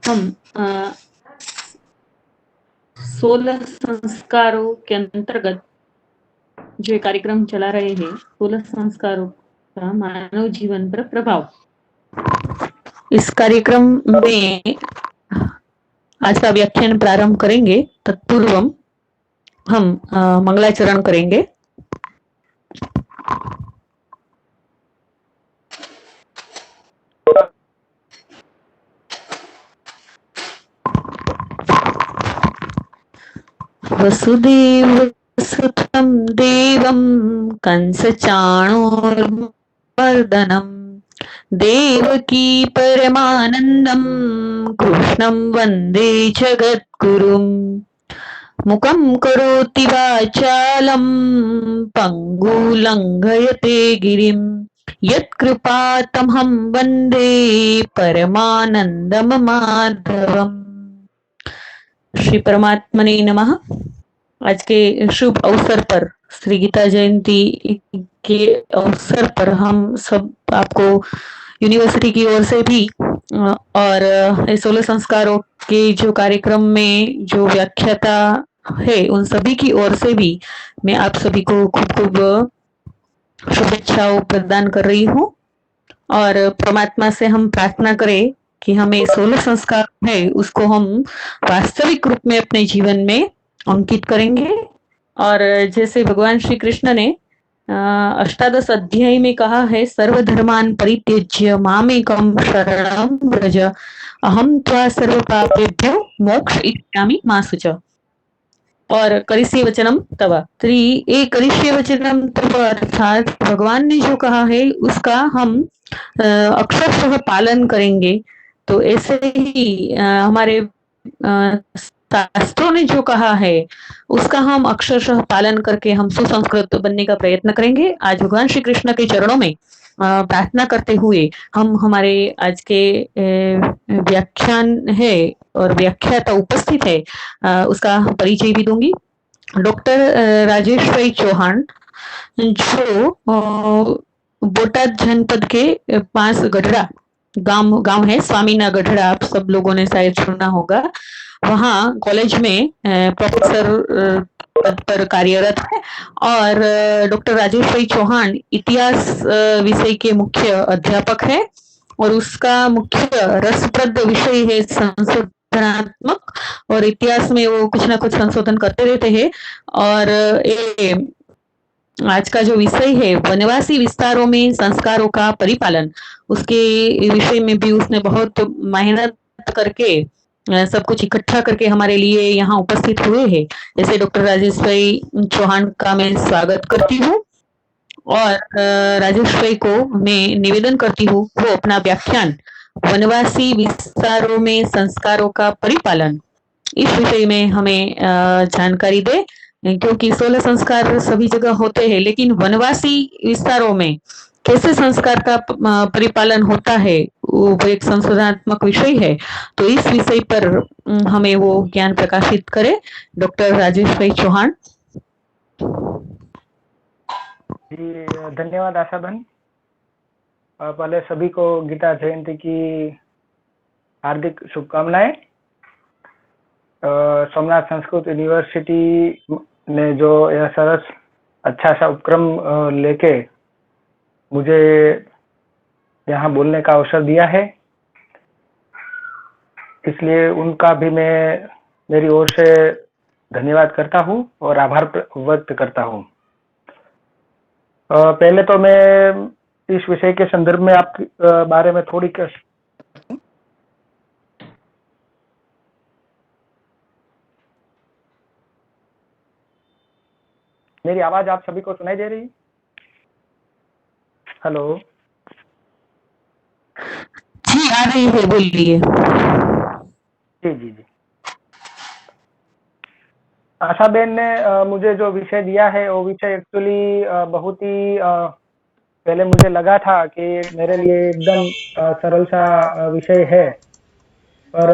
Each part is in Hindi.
हम 16 संस्कारों के अंतर्गत जो ये कार्यक्रम चला रहे हैं, 16 संस्कारों का मानव जीवन पर प्रभाव। इस कार्यक्रम में आज का व्याख्यान प्रारंभ करेंगे। तत्पूर्व हम मंगलाचरण करेंगे। वसुदेव सुतं देवं कंसचाणूरमर्दनम् देवकी परमानन्दं कृष्णं वन्दे जगद्गुरुम् मुखं करोति वाचालं पङ्गुलङ्घयते गिरिं यत्कृपातमहं वन्दे परमानन्दमाधवम्। श्री परमात्मने नमः। आज के शुभ अवसर पर, श्री गीता जयंती के अवसर पर हम सब आपको यूनिवर्सिटी की ओर से भी और 16 संस्कारों के जो कार्यक्रम में जो व्याख्याता है उन सभी की ओर से भी मैं आप सभी को खूब खूब शुभेच्छाओं प्रदान कर रही हूँ और परमात्मा से हम प्रार्थना करें कि हमें 16 संस्कार है उसको हम वास्तविक रूप में अपने जीवन में अंकित करेंगे। और जैसे भगवान श्री कृष्ण ने अष्टादश अध्याय में कहा है, सर्वधर्मान परित्यज्य मामेकं शरणं व्रज अहम त्वा सर्व पापेभ्यो मोक्ष इच्छामि मा शुच। और करिष्ये वचनम तव, तो ये करिष्ये वचनम तव अर्थात भगवान ने जो कहा है उसका हम अक्षरशः पालन करेंगे। तो ऐसे ही हमारे शास्त्रों ने जो कहा है उसका हम अक्षरशः पालन करके हम सुसंस्कृत बनने का प्रयत्न करेंगे। आज भगवान श्री कृष्ण के चरणों में प्रार्थना करते हुए हम हमारे आज के व्याख्यान है और व्याख्याता उपस्थित है उसका परिचय भी दूंगी। डॉक्टर राजेश भाई चौहान जो बोटाद जनपद के पास गढ़ड़ा गांव है, स्वामीना गढ़ड़ा, आप सब लोगों ने शायद सुना होगा। वहाँ कॉलेज में प्रोफेसर पद पर कार्यरत है और डॉक्टर राजेश भाई चौहान इतिहास विषय के मुख्य अध्यापक है और उसका मुख्य रसप्रद विषय है संशोधनात्मक, और इतिहास में वो कुछ ना कुछ संशोधन करते रहते हैं। और आज का जो विषय है वनवासी विस्तारों में संस्कारों का परिपालन, उसके विषय में भी उसने बहुत मेहनत करके सब कुछ इकट्ठा करके हमारे लिए यहाँ उपस्थित हुए हैं। जैसे डॉक्टर राजेश भाई चौहान का मैं स्वागत करती हूँ और राजेश भाई को मैं निवेदन करती हूँ वो अपना व्याख्यान वनवासी विस्तारों में संस्कारों का परिपालन इस विषय में हमें जानकारी दे, क्योंकि 16 संस्कार सभी जगह होते हैं लेकिन वनवासी विस्तारों में कैसे संस्कार का परिपालन होता है वो एक संशोधनात्मक विषय है। तो इस विषय पर हमें वो ज्ञान प्रकाशित करे डॉक्टर राजेश भाई चौहान। जी धन्यवाद आशा बहन। पहले सभी को गीता जयंती की हार्दिक शुभकामनाएं। सोमनाथ संस्कृत यूनिवर्सिटी ने जो यह सरस अच्छा सा उपक्रम लेके मुझे यहाँ बोलने का अवसर दिया है, इसलिए उनका भी मैं मेरी ओर से धन्यवाद करता हूँ और आभार व्यक्त करता हूँ। पहले तो मैं इस विषय के संदर्भ में आप बारे में थोड़ी मेरी आवाज आप सभी को सुनाई दे रही? हेलो जी आ रही है, बोलिए। जी जी जी। आशा बेन ने मुझे जो विषय दिया है वो विषय एक्चुअली बहुत ही पहले मुझे लगा था कि मेरे लिए एकदम सरल सा विषय है, और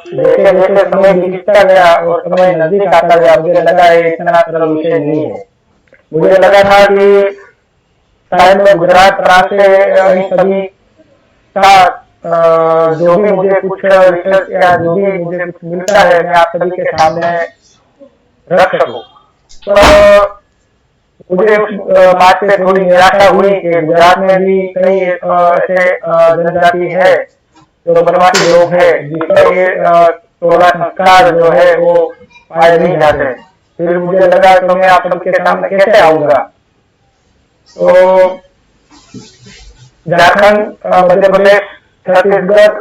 जैसे जैसे समय बीतता गया और समय नजदीक आता गया मुझे लगा ये इतना सरल विषय नहीं है। मुझे लगा था कि शायद मैं गुजरात प्रांत से इन सभी का जो भी मुझे कुछ रिसर्च या जो भी मुझे कुछ मिलता है मैं आप सभी के सामने रख सकूं। पर मुझे उस बात पे थोड़ी निराशा हुई कि गुजरात में भी कई ऐसे जनजाति है जो वनवासी लोग हैं जिसमें ये 16 संस्कार जो है वो पाए नहीं जाते। फिर मुझे लगा तो मैं आप सबके सामने कैसे आऊंगा। तो झारखंड, मध्य प्रदेश, छत्तीसगढ़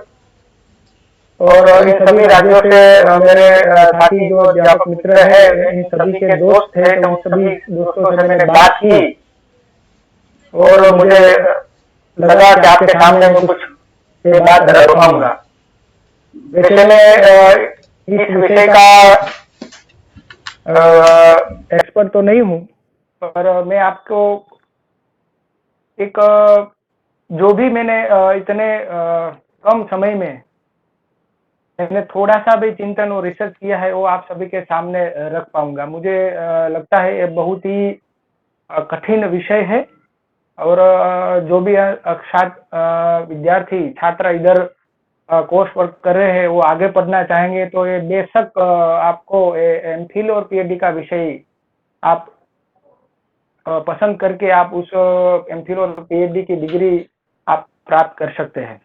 और इन सभी राज्यों से मेरे साथी जो अध्यापक मित्र है इन सभी के दोस्त थे, तो उन सभी दोस्तों से मैंने बात की और मुझे लगा कि आपके सामने मैं कुछ ये बात रख पाऊंगा। वैसे मैं इस विषय का एक्सपर्ट तो नहीं हूँ, पर मैं आपको एक जो भी मैंने इतने कम समय में मैंने थोड़ा सा भी चिंतन और रिसर्च किया है वो आप सभी के सामने रख पाऊंगा। मुझे लगता है ये बहुत ही कठिन विषय है और जो भी विद्यार्थी छात्र इधर कोर्स वर्क कर रहे हैं वो आगे पढ़ना चाहेंगे तो ये बेशक आपको एमफिल और पीएचडी का विषय आप पसंद करके आप उस एमफिल और पीएचडी की डिग्री आप प्राप्त कर सकते हैं।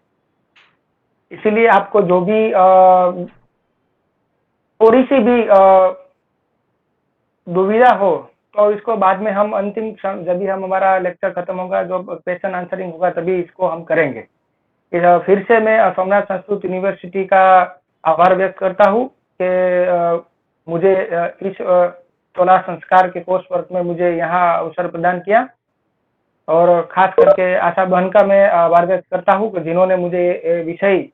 इसीलिए आपको जो भी थोड़ी सी भी दुविधा हो तो इसको बाद में हम अंतिम जब भी हम हमारा लेक्चर खत्म होगा जो क्वेश्चन आंसरिंग होगा तभी इसको हम करेंगे। फिर से मैं सोमनाथ संस्कृत यूनिवर्सिटी का आभार व्यक्त करता हूँ कि मुझे इस 16 संस्कार के कोर्स वर्क में मुझे यहाँ अवसर प्रदान किया और खास करके आशा बहन का मैं आभार व्यक्त करता हूँ कि जिन्होंने मुझे विषय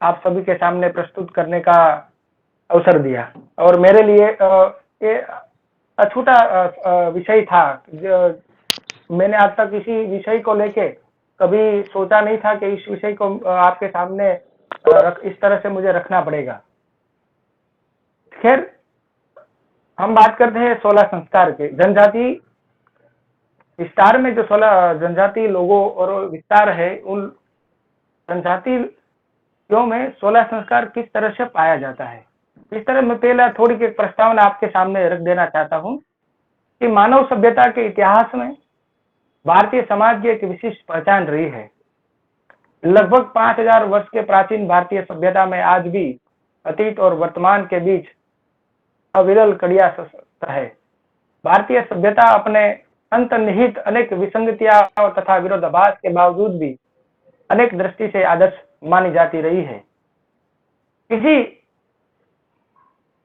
आप सभी के सामने प्रस्तुत करने का अवसर दिया। और मेरे लिए ये अछूता विषय था। मैंने आज तक इसी विषय को लेके कभी सोचा नहीं था कि इस विषय को आपके सामने इस तरह से मुझे रखना पड़ेगा। खैर, हम बात करते हैं 16 संस्कार के। जनजाति विस्तार में जो 16 जनजाति लोगों और विस्तार है उन जनजातियों में 16 संस्कार किस तरह से पाया जाता है। इस तरह मैं पहला थोड़ी एक प्रस्तावना आपके सामने रख देना चाहता हूं कि मानव सभ्यता के इतिहास में भारतीय समाज की एक विशिष्ट पहचान रही है। लगभग 5000 वर्ष के प्राचीन भारतीय सभ्यता में आज भी अतीत और वर्तमान के बीच अविरल कड़िया है। भारतीय सभ्यता अपने अंतर्निहित अनेक विसंगतियां तथा विरोधाभास के बावजूद भी अनेक दृष्टि से आदर्श मानी जाती रही है। इसी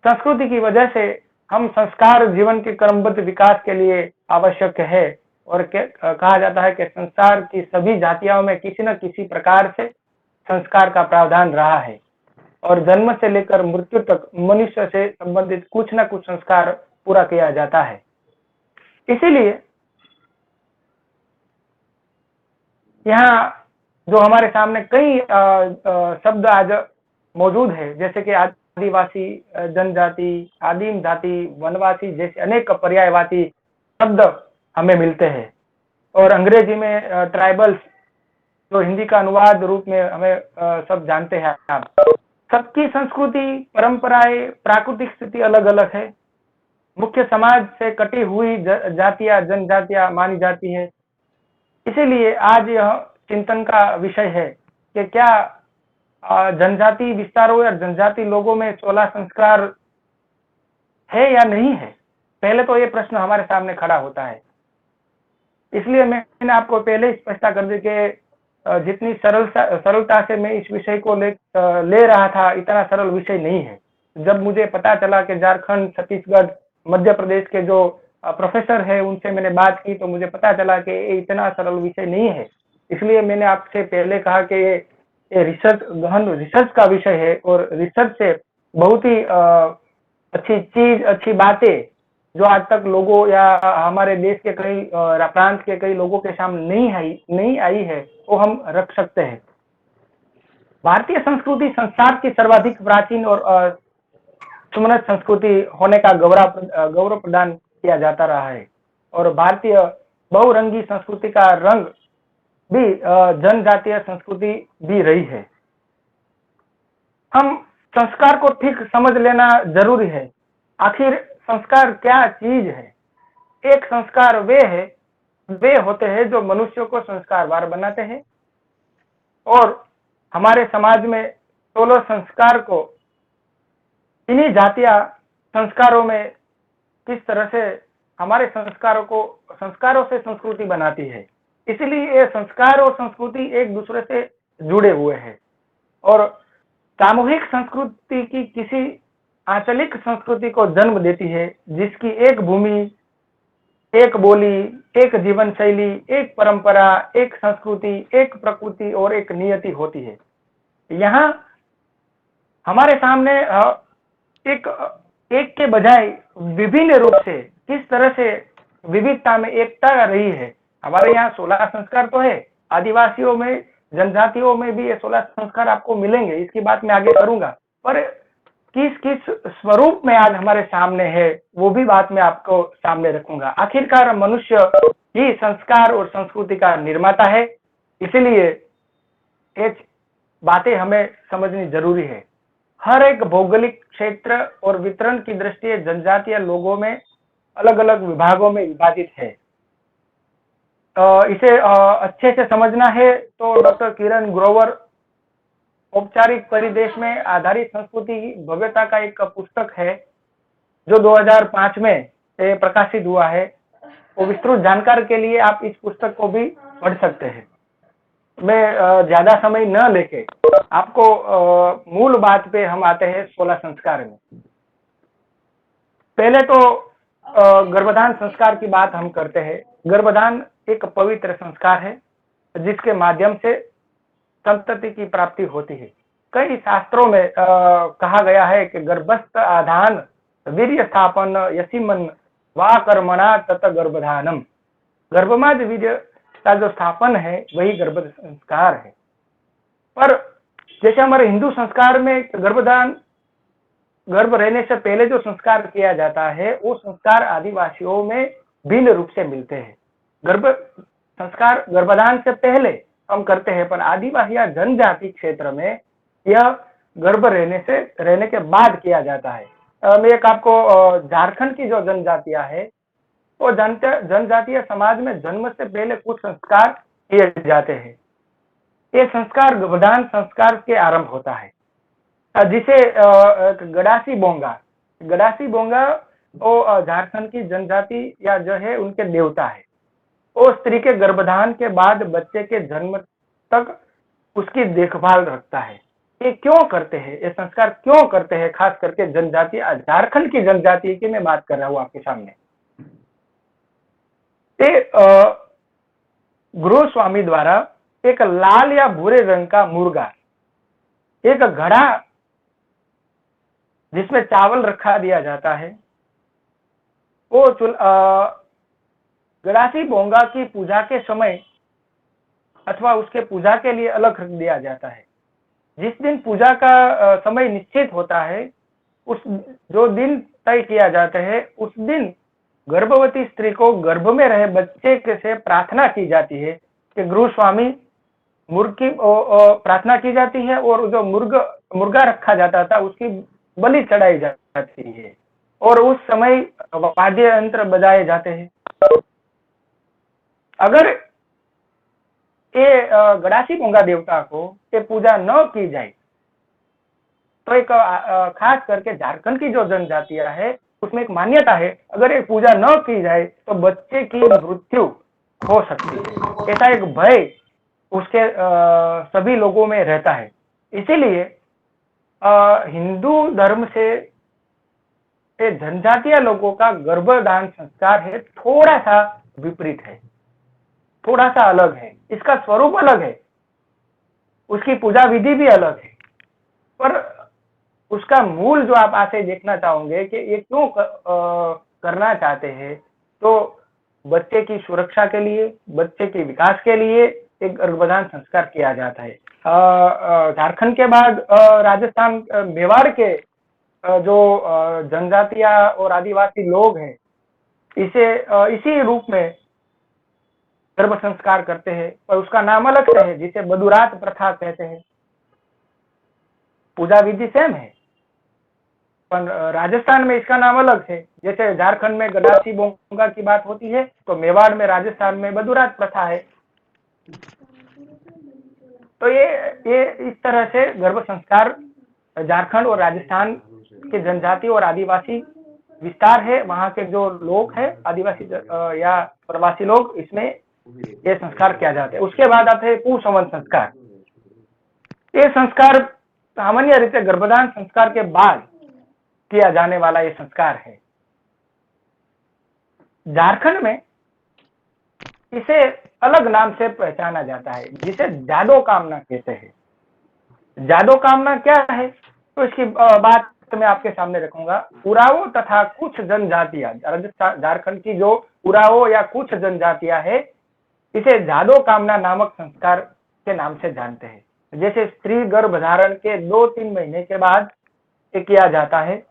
संस्कृति की वजह से हम संस्कार जीवन के क्रमबद्ध विकास के लिए आवश्यक है और कहा जाता है कि संसार की सभी जातियों में किसी न किसी प्रकार से संस्कार का प्रावधान रहा है और जन्म से लेकर मृत्यु तक मनुष्य से संबंधित कुछ न कुछ संस्कार पूरा किया जाता है। इसीलिए यहाँ जो हमारे सामने कई शब्द आज मौजूद है जैसे कि आदिवासी, जनजाति, आदिम जाति, वनवासी जैसे अनेक पर्यायवाची शब्द हमें मिलते हैं और अंग्रेजी में ट्राइबल्स जो हिंदी का अनुवाद रूप में हमें सब जानते हैं। आप सबकी संस्कृति, परंपराएं, प्राकृतिक स्थिति अलग अलग है। मुख्य समाज से कटी हुई जातियां, जनजातियां मानी जाती है। इसीलिए आज यह चिंतन का विषय है कि क्या जनजाति विस्तारों या जनजाति लोगों में 16 संस्कार है या नहीं है। पहले तो ये प्रश्न हमारे सामने खड़ा होता है। इसलिए मैंने आपको पहले ही स्पष्टता कर दी कि जितनी सरलता से मैं इस विषय को ले रहा था इतना सरल विषय नहीं है। जब मुझे पता चला कि झारखंड, छत्तीसगढ़, मध्य प्रदेश के जो प्रोफेसर है उनसे मैंने बात की तो मुझे पता चला कि ये इतना सरल विषय नहीं है। इसलिए मैंने आपसे पहले कहा कि ये रिसर्च, गहन रिसर्च का विषय है और रिसर्च से बहुत ही अच्छी चीज, अच्छी बातें जो आज तक लोगों या हमारे देश के कई प्रांत के कई लोगों के सामने नहीं आई है वो हम रख सकते हैं। भारतीय संस्कृति संसार की सर्वाधिक प्राचीन और सुमनत संस्कृति होने का गौरव प्रदान किया जाता रहा है और भारतीय बहुरंगी संस्कृति का रंग भी जनजातीय संस्कृति भी रही है। हम संस्कार को ठीक समझ लेना जरूरी है। आखिर संस्कार क्या चीज है? एक संस्कार वे होते हैं जो मनुष्य को संस्कारवान बनाते हैं। और हमारे समाज में 16 संस्कार को इन्हीं जातीय संस्कारों में किस तरह से हमारे संस्कारों से संस्कृति बनाती है। इसलिए ये संस्कार और संस्कृति एक दूसरे से जुड़े हुए हैं। और सामूहिक संस्कृति की किसी आंचलिक संस्कृति को जन्म देती है, जिसकी एक भूमि, एक बोली, एक जीवन शैली, एक परंपरा, एक संस्कृति, एक प्रकृति और एक नियति होती है। यहाँ हमारे सामने एक के बजाय विभिन्न रूप से किस तरह से विविधता में एकता रही है। हमारे यहाँ 16 संस्कार तो है, आदिवासियों में, जनजातियों में भी ये 16 संस्कार आपको मिलेंगे, इसकी बात मैं आगे करूंगा। पर किस किस स्वरूप में आज हमारे सामने है, वो भी बात मैं आपको सामने रखूंगा। आखिरकार मनुष्य ही संस्कार और संस्कृति का निर्माता है, इसलिए ये बातें हमें समझनी जरूरी है। हर एक भौगोलिक क्षेत्र और वितरण की दृष्टि जनजातीय लोगों में अलग अलग विभागों में विभाजित है। इसे अच्छे से समझना है तो डॉक्टर किरण ग्रोवर औपचारिक परिदेश में आधारित संस्कृति की भव्यता का एक पुस्तक है जो 2005 में प्रकाशित हुआ है। वो विस्तृत जानकारी के लिए आप इस पुस्तक को भी पढ़ सकते हैं। मैं ज्यादा समय न लेके आपको मूल बात पे हम आते हैं 16 संस्कार में। पहले तो गर्भधान संस्कार की बात हम करते हैं। गर्भधान एक पवित्र संस्कार है जिसके माध्यम से संतति की प्राप्ति होती है। कई शास्त्रों में कहा गया है कि गर्भस्थ आधान वीर्य स्थापन यसीमन वा कर्मणा तत गर्भधानम। गर्भमाद वीर्य का जो स्थापन है वही गर्भ संस्कार है। पर जैसे हमारे हिंदू संस्कार में गर्भ रहने से पहले जो संस्कार किया जाता है वो संस्कार आदिवासियों में भिन्न रूप से मिलते हैं। संस्कार गर्भधान से पहले हम करते हैं, पर आदिवासी या जनजाति क्षेत्र में यह गर्भ रहने के बाद किया जाता है। मैं एक आपको झारखंड की जो जनजातियां है वो जनजातीय समाज में जन्म से पहले कुछ संस्कार किए जाते हैं। ये संस्कार गर्भधान संस्कार के आरंभ होता है, जिसे गड़ासी बोंगा वो झारखंड की जनजाति या जो है उनके देवता है। वो स्त्री के गर्भधान के बाद बच्चे के जन्म तक उसकी देखभाल रखता है। ये क्यों करते हैं, ये संस्कार क्यों करते हैं? खास करके जनजाति, झारखंड की जनजाति की मैं बात कर रहा हूँ आपके सामने। गृह स्वामी द्वारा एक लाल या भूरे रंग का मुर्गा, एक घड़ा जिसमें चावल रखा दिया जाता है, वो गड़ासी बोंगा की पूजा के समय अथवा उसके पूजा के लिए अलग रख दिया जाता है। जिस दिन पूजा का समय निश्चित होता है, उस जो दिन तय किया जाता है, उस दिन गर्भवती स्त्री को गर्भ में रहे बच्चे से प्रार्थना की जाती है कि गृह स्वामी मुर्ग की प्रार्थना की जाती है और जो मुर्गा रखा जाता था उसकी बलि चढ़ाई जाती है और उस समय वाद्य यंत्र बजाए जाते हैं। अगर ये गड़ासी बोंगा देवता को ये पूजा न की जाए तो एक खास करके झारखंड की जो जनजातियां है उसमें एक मान्यता है, अगर ये पूजा न की जाए तो बच्चे की मृत्यु हो सकती है। ऐसा एक भय उसके सभी लोगों में रहता है। इसीलिए हिंदू धर्म से जनजातीय लोगों का गर्भदान संस्कार है थोड़ा सा विपरीत है, थोड़ा सा अलग है, इसका स्वरूप अलग है, उसकी पूजा विधि भी अलग है। पर उसका मूल जो आप आशय देखना चाहोगे कि ये क्यों करना चाहते हैं, तो बच्चे की सुरक्षा के लिए, बच्चे के विकास के लिए एक गर्भधान संस्कार किया जाता है। झारखंड के बाद राजस्थान मेवाड़ के जो जनजातियां और आदिवासी लोग हैं इसे इसी रूप में गर्भ संस्कार करते हैं, पर उसका नाम अलग से है जिसे बदुरात प्रथा कहते हैं। पूजा विधि सेम है, पर राजस्थान में इसका नाम अलग है। जैसे झारखंड में गदासी बोंगा की बात होती है, तो मेवाड़ में, राजस्थान में बदुरात प्रथा है। तो ये इस तरह से गर्भ संस्कार झारखंड और राजस्थान के जनजाति और आदिवासी विस्तार है, वहां के जो लोग हैं आदिवासी या प्रवासी लोग, इसमें ये संस्कार किया जाता है। उसके बाद आते हैं कुसंवन संस्कार। ये संस्कार सामान्य रीते गर्भधान संस्कार के बाद किया जाने वाला ये संस्कार है। झारखंड में इसे अलग नाम से पहचाना जाता है, जिसे जादो कामना कहते हैं। जादो कामना क्या है, तो इसकी बात मैं आपके सामने रखूंगा। उराओं तथा कुछ जनजातियां, झारखंड की जो उराओं या कुछ जनजातियां है, इसे जादो कामना नामक संस्कार के नाम से जानते हैं। जैसे स्त्री गर्भ धारण के 2-3 महीने के बाद ये किया जाता है,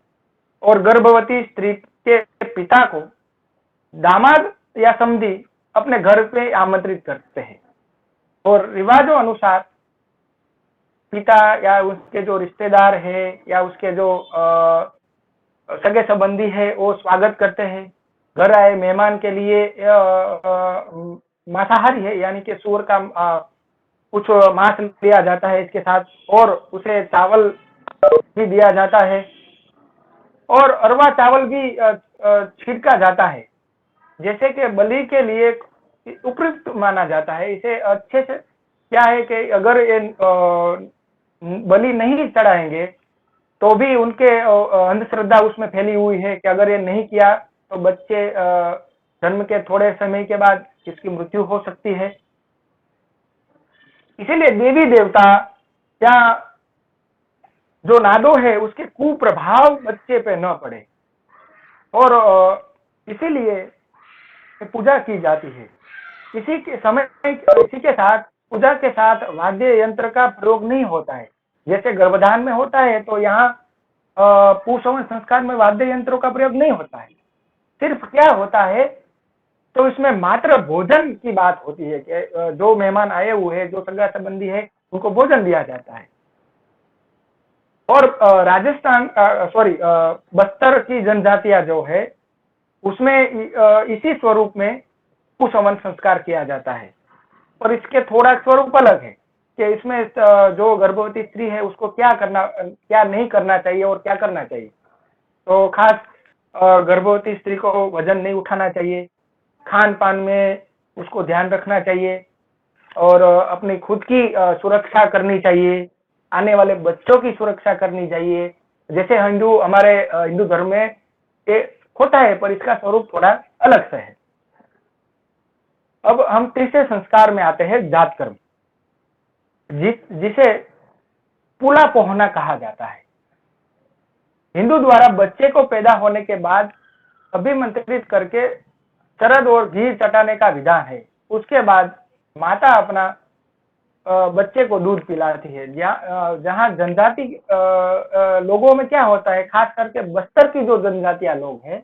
और गर्भवती स्त्री के पिता को दामाद या समधी अपने घर पे आमंत्रित करते हैं, और रिवाजों अनुसार पिता या उसके जो रिश्तेदार है या उसके जो सगे संबंधी है वो स्वागत करते हैं। घर आए मेहमान के लिए मांसाहारी है, यानी कि सूअर का कुछ मांस दिया जाता है इसके साथ, और उसे चावल भी दिया जाता है, और अरवा चावल भी छिड़का जाता है, जैसे कि बलि के लिए उपयुक्त माना जाता है। इसे अच्छे से क्या है कि अगर ये बलि नहीं चढ़ाएंगे तो भी उनके अंधश्रद्धा उसमें फैली हुई है कि अगर ये नहीं किया तो बच्चे जन्म के थोड़े समय के बाद इसकी मृत्यु हो सकती है। इसीलिए देवी देवता या जो नादो है उसके कुप्रभाव बच्चे पे न पड़े, और इसीलिए पूजा की जाती है। इसी के साथ पूजा के साथ वाद्य यंत्र का प्रयोग नहीं होता है, जैसे गर्भधान में होता है, तो यहाँ कुसंवन संस्कार में वाद्य यंत्रों का प्रयोग नहीं होता है। सिर्फ क्या होता है, तो इसमें मात्र भोजन की बात होती है कि जो मेहमान आए हुए हैं, जो सगा संबंधी है, उनको भोजन दिया जाता है। और बस्तर की जनजातियां जो है, उसमें इसी स्वरूप में कुसंवन संस्कार किया जाता है, और इसके थोड़ा स्वरूप अलग है कि इसमें जो गर्भवती स्त्री है उसको क्या नहीं करना चाहिए और क्या करना चाहिए। तो खास गर्भवती स्त्री को वजन नहीं उठाना चाहिए, खान पान में उसको ध्यान रखना चाहिए, और अपनी खुद की सुरक्षा करनी चाहिए, आने वाले बच्चों की सुरक्षा करनी चाहिए। जैसे हमारे हिंदू धर्म में ये होता है, पर इसका स्वरूप थोड़ा अलग से है। अब हम तीसरे संस्कार में आते हैं, जात कर्म, जिसे पुला पोहना कहा जाता है। हिंदू द्वारा बच्चे को पैदा होने के बाद अभिमंत्रित करके शरद और घी चटाने का विधान है। उसके बाद माता अपना बच्चे को दूध पिलाती है। जहाँ जनजाति लोगों में क्या होता है, खास करके बस्तर की जो जनजातियां लोग हैं,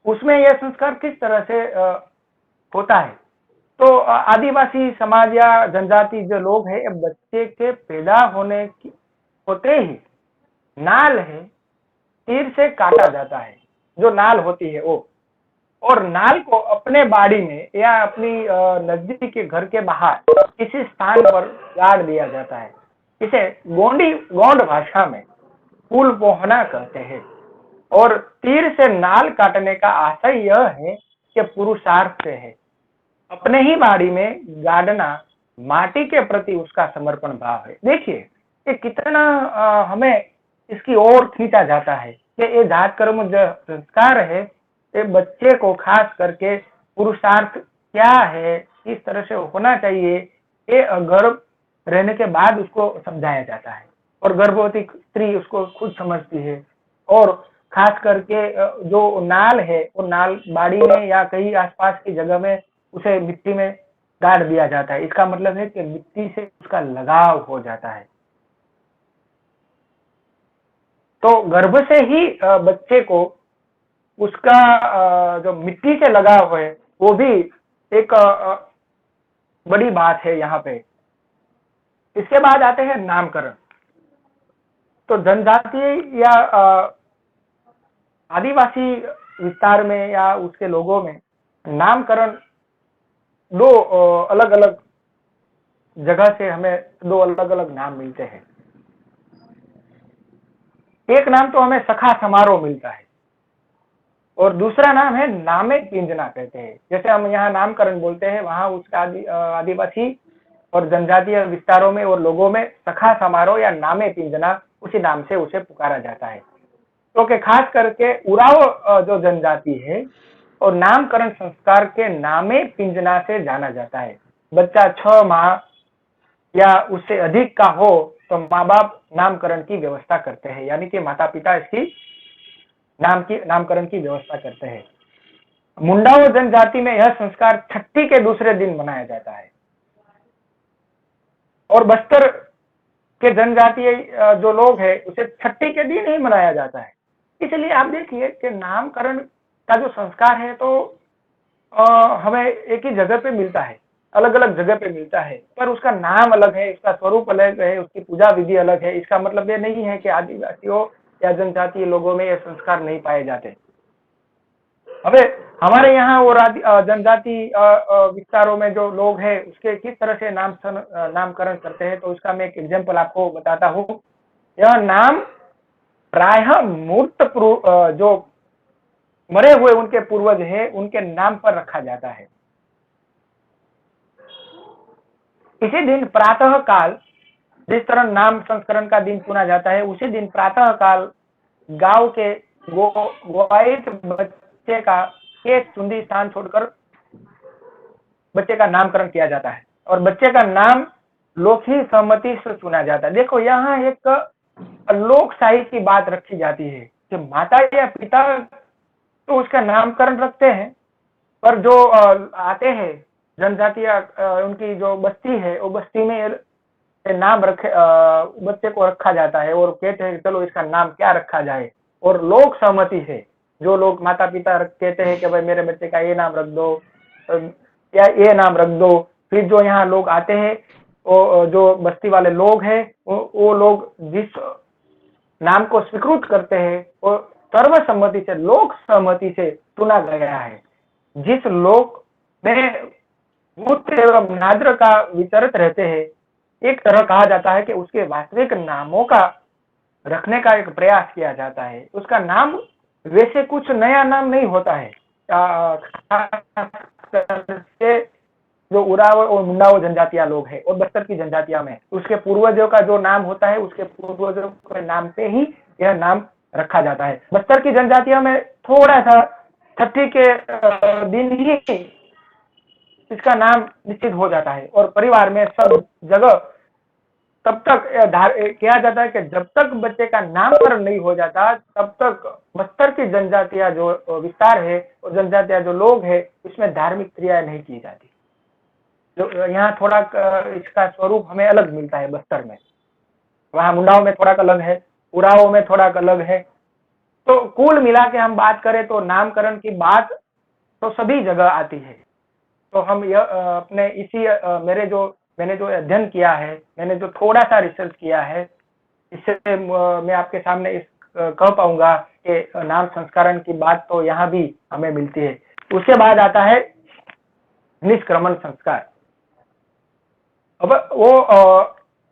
उसमें यह संस्कार किस तरह से होता है, तो आदिवासी समाज या जनजाति जो लोग हैं, बच्चे के पैदा होते ही नाल है, तीर से काटा जाता है, जो नाल होती है वो, और नाल को अपने बाड़ी में या अपनी नजदीक के घर के बाहर किसी स्थान पर गाड़ दिया जाता है। इसे गोंड भाषा में पुल पोहना कहते हैं, और तीर से नाल काटने का आशय यह है कि पुरुषार्थ से है। अपने ही बाड़ी में गाड़ना माटी के प्रति उसका समर्पण भाव है। देखिए ये कितना हमें इसकी ओर खींचा जाता है कि ये जात कर्म जो संस्कार है, ये बच्चे को खास करके पुरुषार्थ क्या है, किस तरह से होना चाहिए, ये गर्भ रहने के बाद उसको समझाया जाता है, और गर्भवती स्त्री उसको खुद समझती है। और खास करके जो नाल है, वो नाल बाड़ी में या कहीं आसपास की जगह में उसे मिट्टी में गाड़ दिया जाता है। इसका मतलब है कि मिट्टी से उसका लगाव हो जाता है। तो गर्भ से ही बच्चे को उसका जो मिट्टी से लगाव है, वो भी एक बड़ी बात है यहाँ पे। इसके बाद आते हैं नामकरण। तो जनजातीय या आदिवासी विस्तार में या उसके लोगों में नामकरण दो अलग अलग जगह से हमें दो अलग अलग नाम मिलते हैं। एक नाम तो हमें सखा समारोह मिलता है और दूसरा नाम है नामे पिंजना कहते हैं। जैसे हम यहाँ नामकरण बोलते हैं, वहां उसका आदिवासी और जनजातीय विस्तारों में और लोगों में सखा समारोह या नामे पिंजना उसी नाम से उसे पुकारा जाता है। क्योंकि खास करके उराव जो जनजाति है और नामकरण संस्कार के नामे पिंजना से जाना जाता है। बच्चा 6 माह या उससे अधिक का हो तो माँ बाप नामकरण की व्यवस्था करते हैं, यानी कि माता पिता इसकी नामकरण की व्यवस्था करते हैं। मुंडाओ जनजाति में यह संस्कार छठी के दूसरे दिन मनाया जाता है और बस्तर के जनजातीय जो लोग हैं उसे छठी के दिन ही मनाया जाता है। इसलिए आप देखिए कि नामकरण का जो संस्कार है तो हमें एक ही जगह पे मिलता है, अलग अलग जगह पे मिलता है, पर उसका नाम अलग है, इसका स्वरूप अलग है, उसकी पूजा विधि अलग है। इसका मतलब ये नहीं है कि आदिवासियों या जनजातीय लोगों में ये संस्कार नहीं पाए जाते। अब हमारे यहाँ और जनजाति विस्तारों में जो लोग हैं उसके किस तरह से नामकरण करते हैं, तो उसका मैं एक एग्जाम्पल आपको बताता हूँ। यह नाम प्रायः मूर्त जो मरे हुए उनके पूर्वज हैं उनके नाम पर रखा जाता है। इसी दिन प्रातः काल, जिस तरह नाम संस्करण का दिन चुना जाता है, उसी दिन प्रातः काल गांव के गोवाइट बच्चे का एक चुंदी स्थान छोड़कर बच्चे का नामकरण किया जाता है और बच्चे का नाम लोक ही सहमति से चुना जाता है। देखो यहाँ एक लोकशाही की बात रखी जाती है कि माता या पिता तो उसका नामकरण रखते हैं, पर जो आते हैं जनजातीय उनकी जो बस्ती है वो बस्ती में नाम रखे बच्चे को रखा जाता है और कहते हैं चलो इसका नाम क्या रखा जाए, और लोक सहमति है। जो लोग माता पिता कहते हैं कि भाई मेरे बच्चे का ये नाम रख दो या ये नाम रख दो, फिर जो यहाँ लोग आते हैं वो जो बस्ती वाले लोग हैं वो लोग जिस नाम को स्वीकृत करते हैं वो सर्वसम्मति से, लोक सहमति से चुना गया है। जिस लोक में भूत एवं नाद्र का विचरत रहते हैं, एक तरह कहा जाता है कि उसके वास्तविक नामों का रखने का एक प्रयास किया जाता है। उसका नाम वैसे कुछ नया नाम नहीं होता है। जो उराव और मुंडाओ जनजातियां लोग हैं और बस्तर की जनजातियां में उसके पूर्वजों का जो नाम होता है उसके पूर्वजों के नाम पे ही यह नाम रखा जाता है। बस्तर की जनजातियों में थोड़ा सा छठी के दिन ही इसका नाम निश्चित हो जाता है और परिवार में सब जगह तब तक किया जाता है कि जब तक बच्चे का नामकरण नहीं हो जाता तब तक बस्तर की जनजातियां जो विस्तार है और जनजातियां जो लोग हैं इसमें धार्मिक क्रियाएं नहीं की जाती। जो यहाँ थोड़ा इसका स्वरूप हमें अलग मिलता है बस्तर में, वहां मुंडाओं में थोड़ा अलग है, उराओं में थोड़ा अलग है। तो कुल मिला के हम बात करें तो नामकरण की बात तो सभी जगह आती है। तो हम यह अपने इसी मैंने जो अध्ययन किया है, मैंने जो थोड़ा सा रिसर्च किया है, इससे मैं आपके सामने कह पाऊंगा कि नाम संस्करण की बात तो यहाँ भी हमें मिलती है। उसके बाद आता है निष्क्रमण संस्कार। अब वो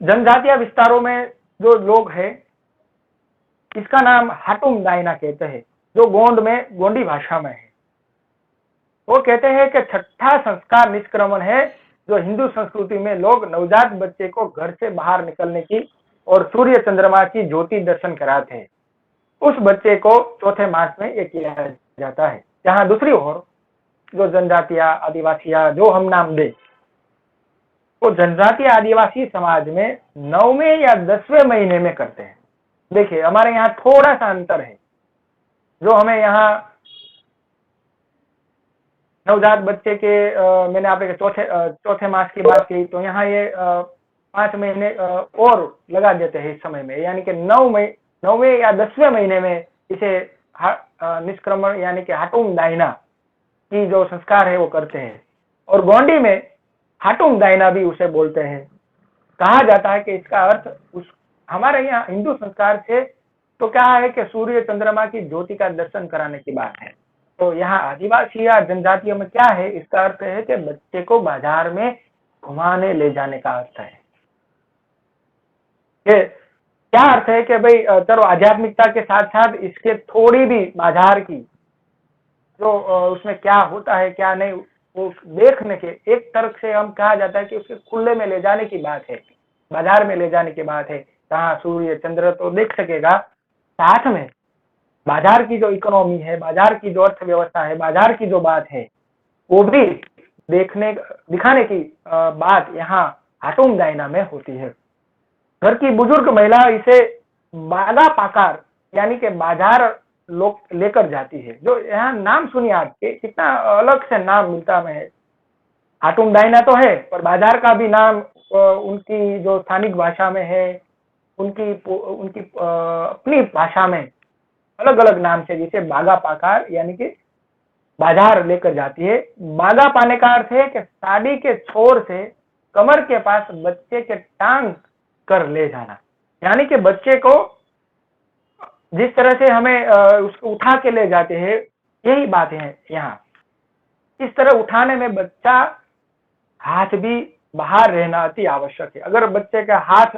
जनजातीय विस्तारों में जो लोग हैं इसका नाम हाटुम दाइना कहते हैं, जो गोंडी भाषा में है। वो कहते हैं कि छठा संस्कार निष्क्रमण है, जो हिंदू संस्कृति में लोग नवजात बच्चे को घर से बाहर निकलने की और सूर्य चंद्रमा की ज्योति दर्शन कराते हैं। उस बच्चे को चौथे मास में ये किया जाता है। जहां दूसरी ओर जो जनजातियां आदिवासियां जो हम नाम दे, वो जनजातीय आदिवासी समाज में 9वें या 10वें महीने में करते हैं। देखिए हमारे यहाँ थोड़ा सा अंतर है। जो हमें यहाँ नवजात बच्चे के मैंने आपके चौथे मास की बात की, तो यहाँ ये 5 महीने और लगा देते हैं इस समय में, यानी कि 9वें या 10वें महीने में इसे निष्क्रमण यानी कि हाटुम दाइना की जो संस्कार है वो करते हैं। और गोंडी में हाटुम दाइना भी उसे बोलते हैं। कहा जाता है कि इसका अर्थ उस हमारे यहाँ हिंदू संस्कार से तो क्या है कि सूर्य चंद्रमा की ज्योति का दर्शन कराने की बात है। तो यहाँ आदिवासी या जनजातियों में क्या है, इसका अर्थ है कि बच्चे को बाजार में घुमाने ले जाने का अर्थ है। कि क्या अर्थ है कि भाई चलो आध्यात्मिकता के साथ साथ इसके थोड़ी भी बाजार की जो उसमें क्या होता है क्या नहीं वो देखने के एक तरफ से हम कहा जाता है कि उसके खुले में ले जाने की बात है, बाजार में ले जाने की बात है, जहाँ सूर्य चंद्र तो देख सकेगा, साथ में बाजार की जो इकोनॉमी है, बाजार की जो अर्थव्यवस्था है, बाजार की जो बात है वो भी दिखाने की बात यहाँ हाटुम दायना में होती है। घर की बुजुर्ग महिला इसे बागा पाकार यानी कि बाजार लोग लेकर जाती है। जो यहाँ नाम सुनिए आपके कितना अलग से नाम मिलता है। हाटुम दायना तो है पर बाजार का भी नाम उनकी जो स्थानिक भाषा में है, उनकी उनकी अपनी भाषा में अलग अलग नाम से, जिसे बागा पाकार यानी कि बाजार लेकर जाती है। बागा पाने का अर्थ है कि साड़ी के छोर से कमर के पास बच्चे के टांग कर ले जाना, यानी कि बच्चे को जिस तरह से हमें उसको उठा के ले जाते हैं, यही बात है यहाँ। इस तरह उठाने में बच्चा हाथ भी बाहर रहना अति आवश्यक है। अगर बच्चे का हाथ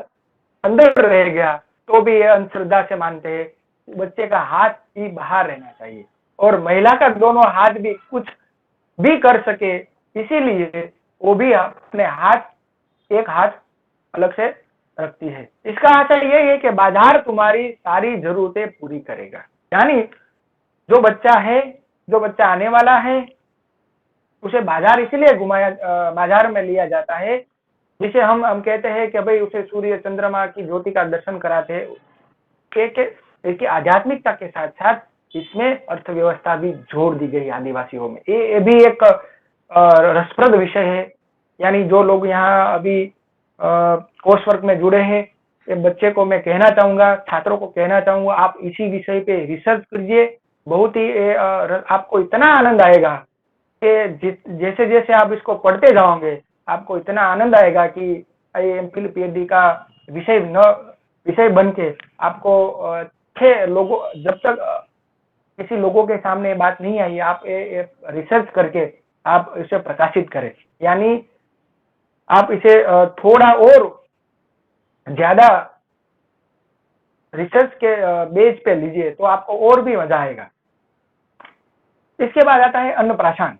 अंदर रह गया तो भी ये अंधश्रद्धा से मानते हैं, बच्चे का हाथ ही बाहर रहना चाहिए और महिला का दोनों हाथ भी कुछ भी कर सके, इसीलिए वो भी अपने एक हाथ अलग से रखती है। इसका आशय यह है कि बाजार तुम्हारी सारी जरूरतें पूरी करेगा, यानी जो बच्चा आने वाला है उसे बाजार इसलिए बाजार में लिया जाता है, जिसे हम कहते हैं कि भाई उसे सूर्य चंद्रमा की ज्योति का दर्शन कराते हैं। एक आध्यात्मिकता के साथ साथ इसमें अर्थव्यवस्था भी जोड़ दी गई आदिवासियों में। ये भी एक रसप्रद विषय है। यानी जो लोग यहाँ अभी कोर्स वर्क में जुड़े हैं, ये बच्चे को मैं कहना चाहूंगा, छात्रों को कहना चाहूंगा, आप इसी विषय पे रिसर्च कीजिए। बहुत ही आपको इतना आनंद आएगा कि जैसे जैसे आप इसको पढ़ते जाओगे आपको इतना आनंद आएगा कि एमफिल पीएचडी का विषय बन के आपको 6 लोगों, जब तक किसी लोगों के सामने बात नहीं आई, आप रिसर्च करके आप इसे प्रकाशित करें, यानी आप इसे थोड़ा और ज्यादा रिसर्च के बेस पे लीजिए तो आपको और भी मजा आएगा। इसके बाद आता है अन्नप्राशन।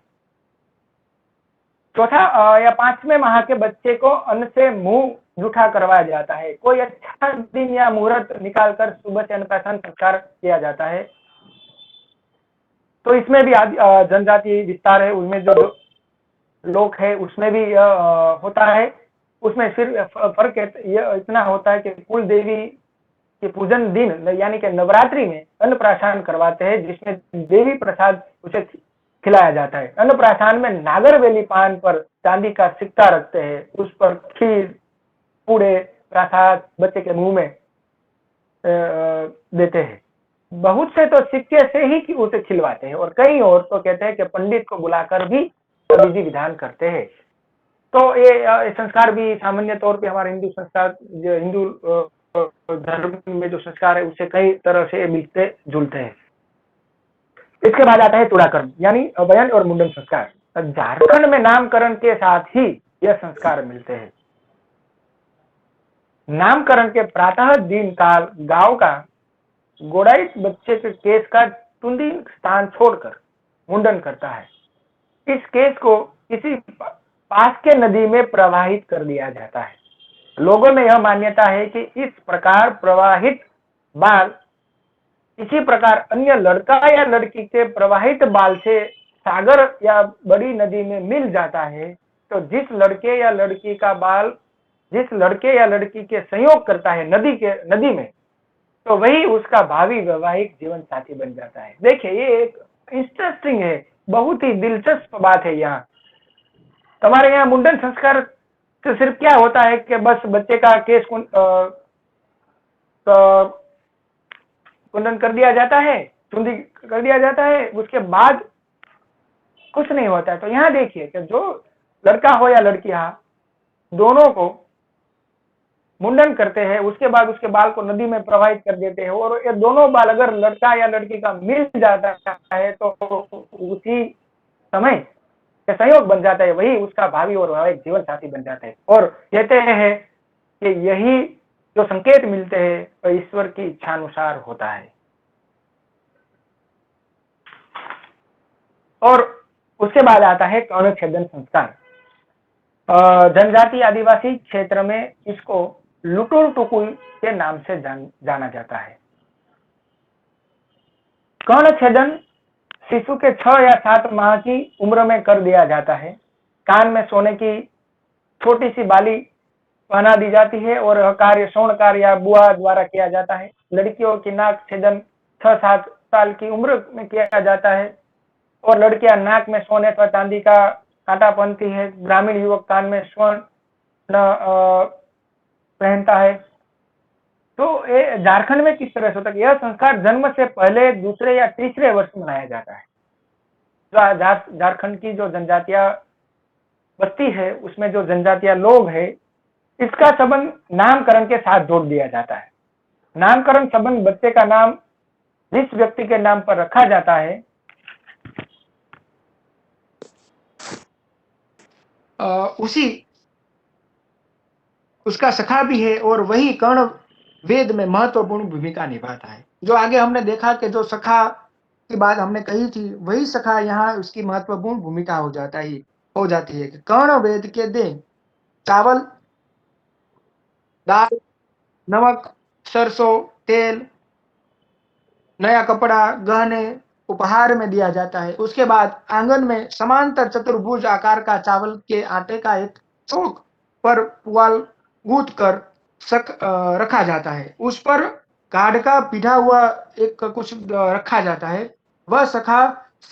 चौथा या 5वें माह के बच्चे को अन्न से मुंह जूठा करवाया जाता है। कोई अच्छा दिन या मुहूर्त निकालकर सुबह से अन्नप्राशन संस्कार किया जाता है। तो इसमें भी जनजाति विस्तार है, उनमें जो लोग है उसमें भी होता है। उसमें सिर्फ फर्क इतना होता है कि कुल देवी के पूजन दिन यानी कि नवरात्रि में अन्नप्राशन करवाते हैं, जिसमें देवी प्रसाद उसे खिलाया जाता है। अन्नप्राशन में नागरवेली पान पर चांदी का सिक्का रखते हैं, उस पर खीर पूड़े प्रसाद बच्चे के मुंह में देते हैं। बहुत से तो सिक्के से ही उसे खिलवाते हैं और कई और तो कहते हैं कि पंडित को बुलाकर भी विधि विधान करते हैं। तो ये संस्कार भी सामान्य तौर पे हमारे हिंदू संस्कार, हिंदू धर्म में जो संस्कार है उससे कई तरह से मिलते जुलते हैं। इसके बाद आता है तुड़ाकर्म यानी बयान और मुंडन संस्कार। झारखंड में नामकरण के साथ ही यह संस्कार मिलते हैं। नामकरण के प्रातः दिन काल गांव का गोड़ाई बच्चे के केस का टुंडी स्थान छोड़कर मुंडन करता है। इस केस को किसी पास के नदी में प्रवाहित कर दिया जाता है। लोगों में यह मान्यता है कि इस प्रकार प्रवाहित बाल इसी प्रकार अन्य लड़का या लड़की के प्रवाहित बाल से सागर या बड़ी नदी में मिल जाता है, तो जिस लड़के या लड़की का बाल जिस लड़के या लड़की के संयोग करता है नदी में, तो वही उसका भावी वैवाहिक जीवन साथी बन जाता है। देखिए ये एक इंटरेस्टिंग है, बहुत ही दिलचस्प बात है। यहाँ तुम्हारे यहाँ मुंडन संस्कार से सिर्फ क्या होता है कि बस बच्चे का केस कुंडन कर दिया जाता है, चुंदी कर दिया जाता है, उसके बाद कुछ नहीं होता है। तो यहाँ देखिए कि जो लड़का हो या लड़की दोनों को मुंडन करते हैं, उसके बाद उसके बाल को नदी में प्रवाहित कर देते हैं, और ये दोनों बाल अगर लड़का या लड़की का मिल जाता है तो उसी समय संयोग बन जाता है, वही उसका भावी और वैवाहिक जीवन साथी बन जाता है। और कहते हैं कि यही जो संकेत मिलते हैं वह ईश्वर की इच्छानुसार होता है। और उसके बाद आता है कर्ण छेदन संस्कार। जनजाति आदिवासी क्षेत्र में इसको लुटुर टुकुई के नाम से जाना जाता है। कर्ण छेदन शिशु के 6 या 7 माह की उम्र में कर दिया जाता है। कान में सोने की छोटी सी बाली पहना दी जाती है और यह कार्य स्वर्णकार या बुआ द्वारा किया जाता है। लड़कियों की नाक छेदन 6-7 साल की उम्र में किया जाता है और लड़कियां नाक में सोने अथवा चांदी का कांटा पहनती है। ग्रामीण युवक कान में स्वर्ण पहनता है। तो ये झारखंड में किस तरह से होता है? यह संस्कार जन्म से पहले दूसरे या तीसरे वर्ष में मनाया जाता है। झारखंड की जो जनजातियां बस्ती है उसमें जो जनजातीय लोग है, इसका संबंध नामकरण के साथ जोड़ दिया जाता है। नामकरण संबंध बच्चे का नाम जिस व्यक्ति के नाम पर रखा जाता है उसी उसका सखा भी है और वही कर्ण वेद में महत्वपूर्ण भूमिका निभाता है। जो आगे हमने देखा कि जो सखा की बात हमने कही थी, वही सखा यहाँ उसकी महत्वपूर्ण भूमिका हो जाती है कि कर्ण वेद के दिन चावल, दाल, नमक, सरसों तेल, नया कपड़ा, गहने उपहार में दिया जाता है। उसके बाद आंगन में समांतर चतुर्भुज आकार का चावल के आटे का एक चौक पर पुआल गूंथ कर रखा जाता है। उस पर गाढ़ का पिघा हुआ एक कुछ रखा जाता है। वह सखा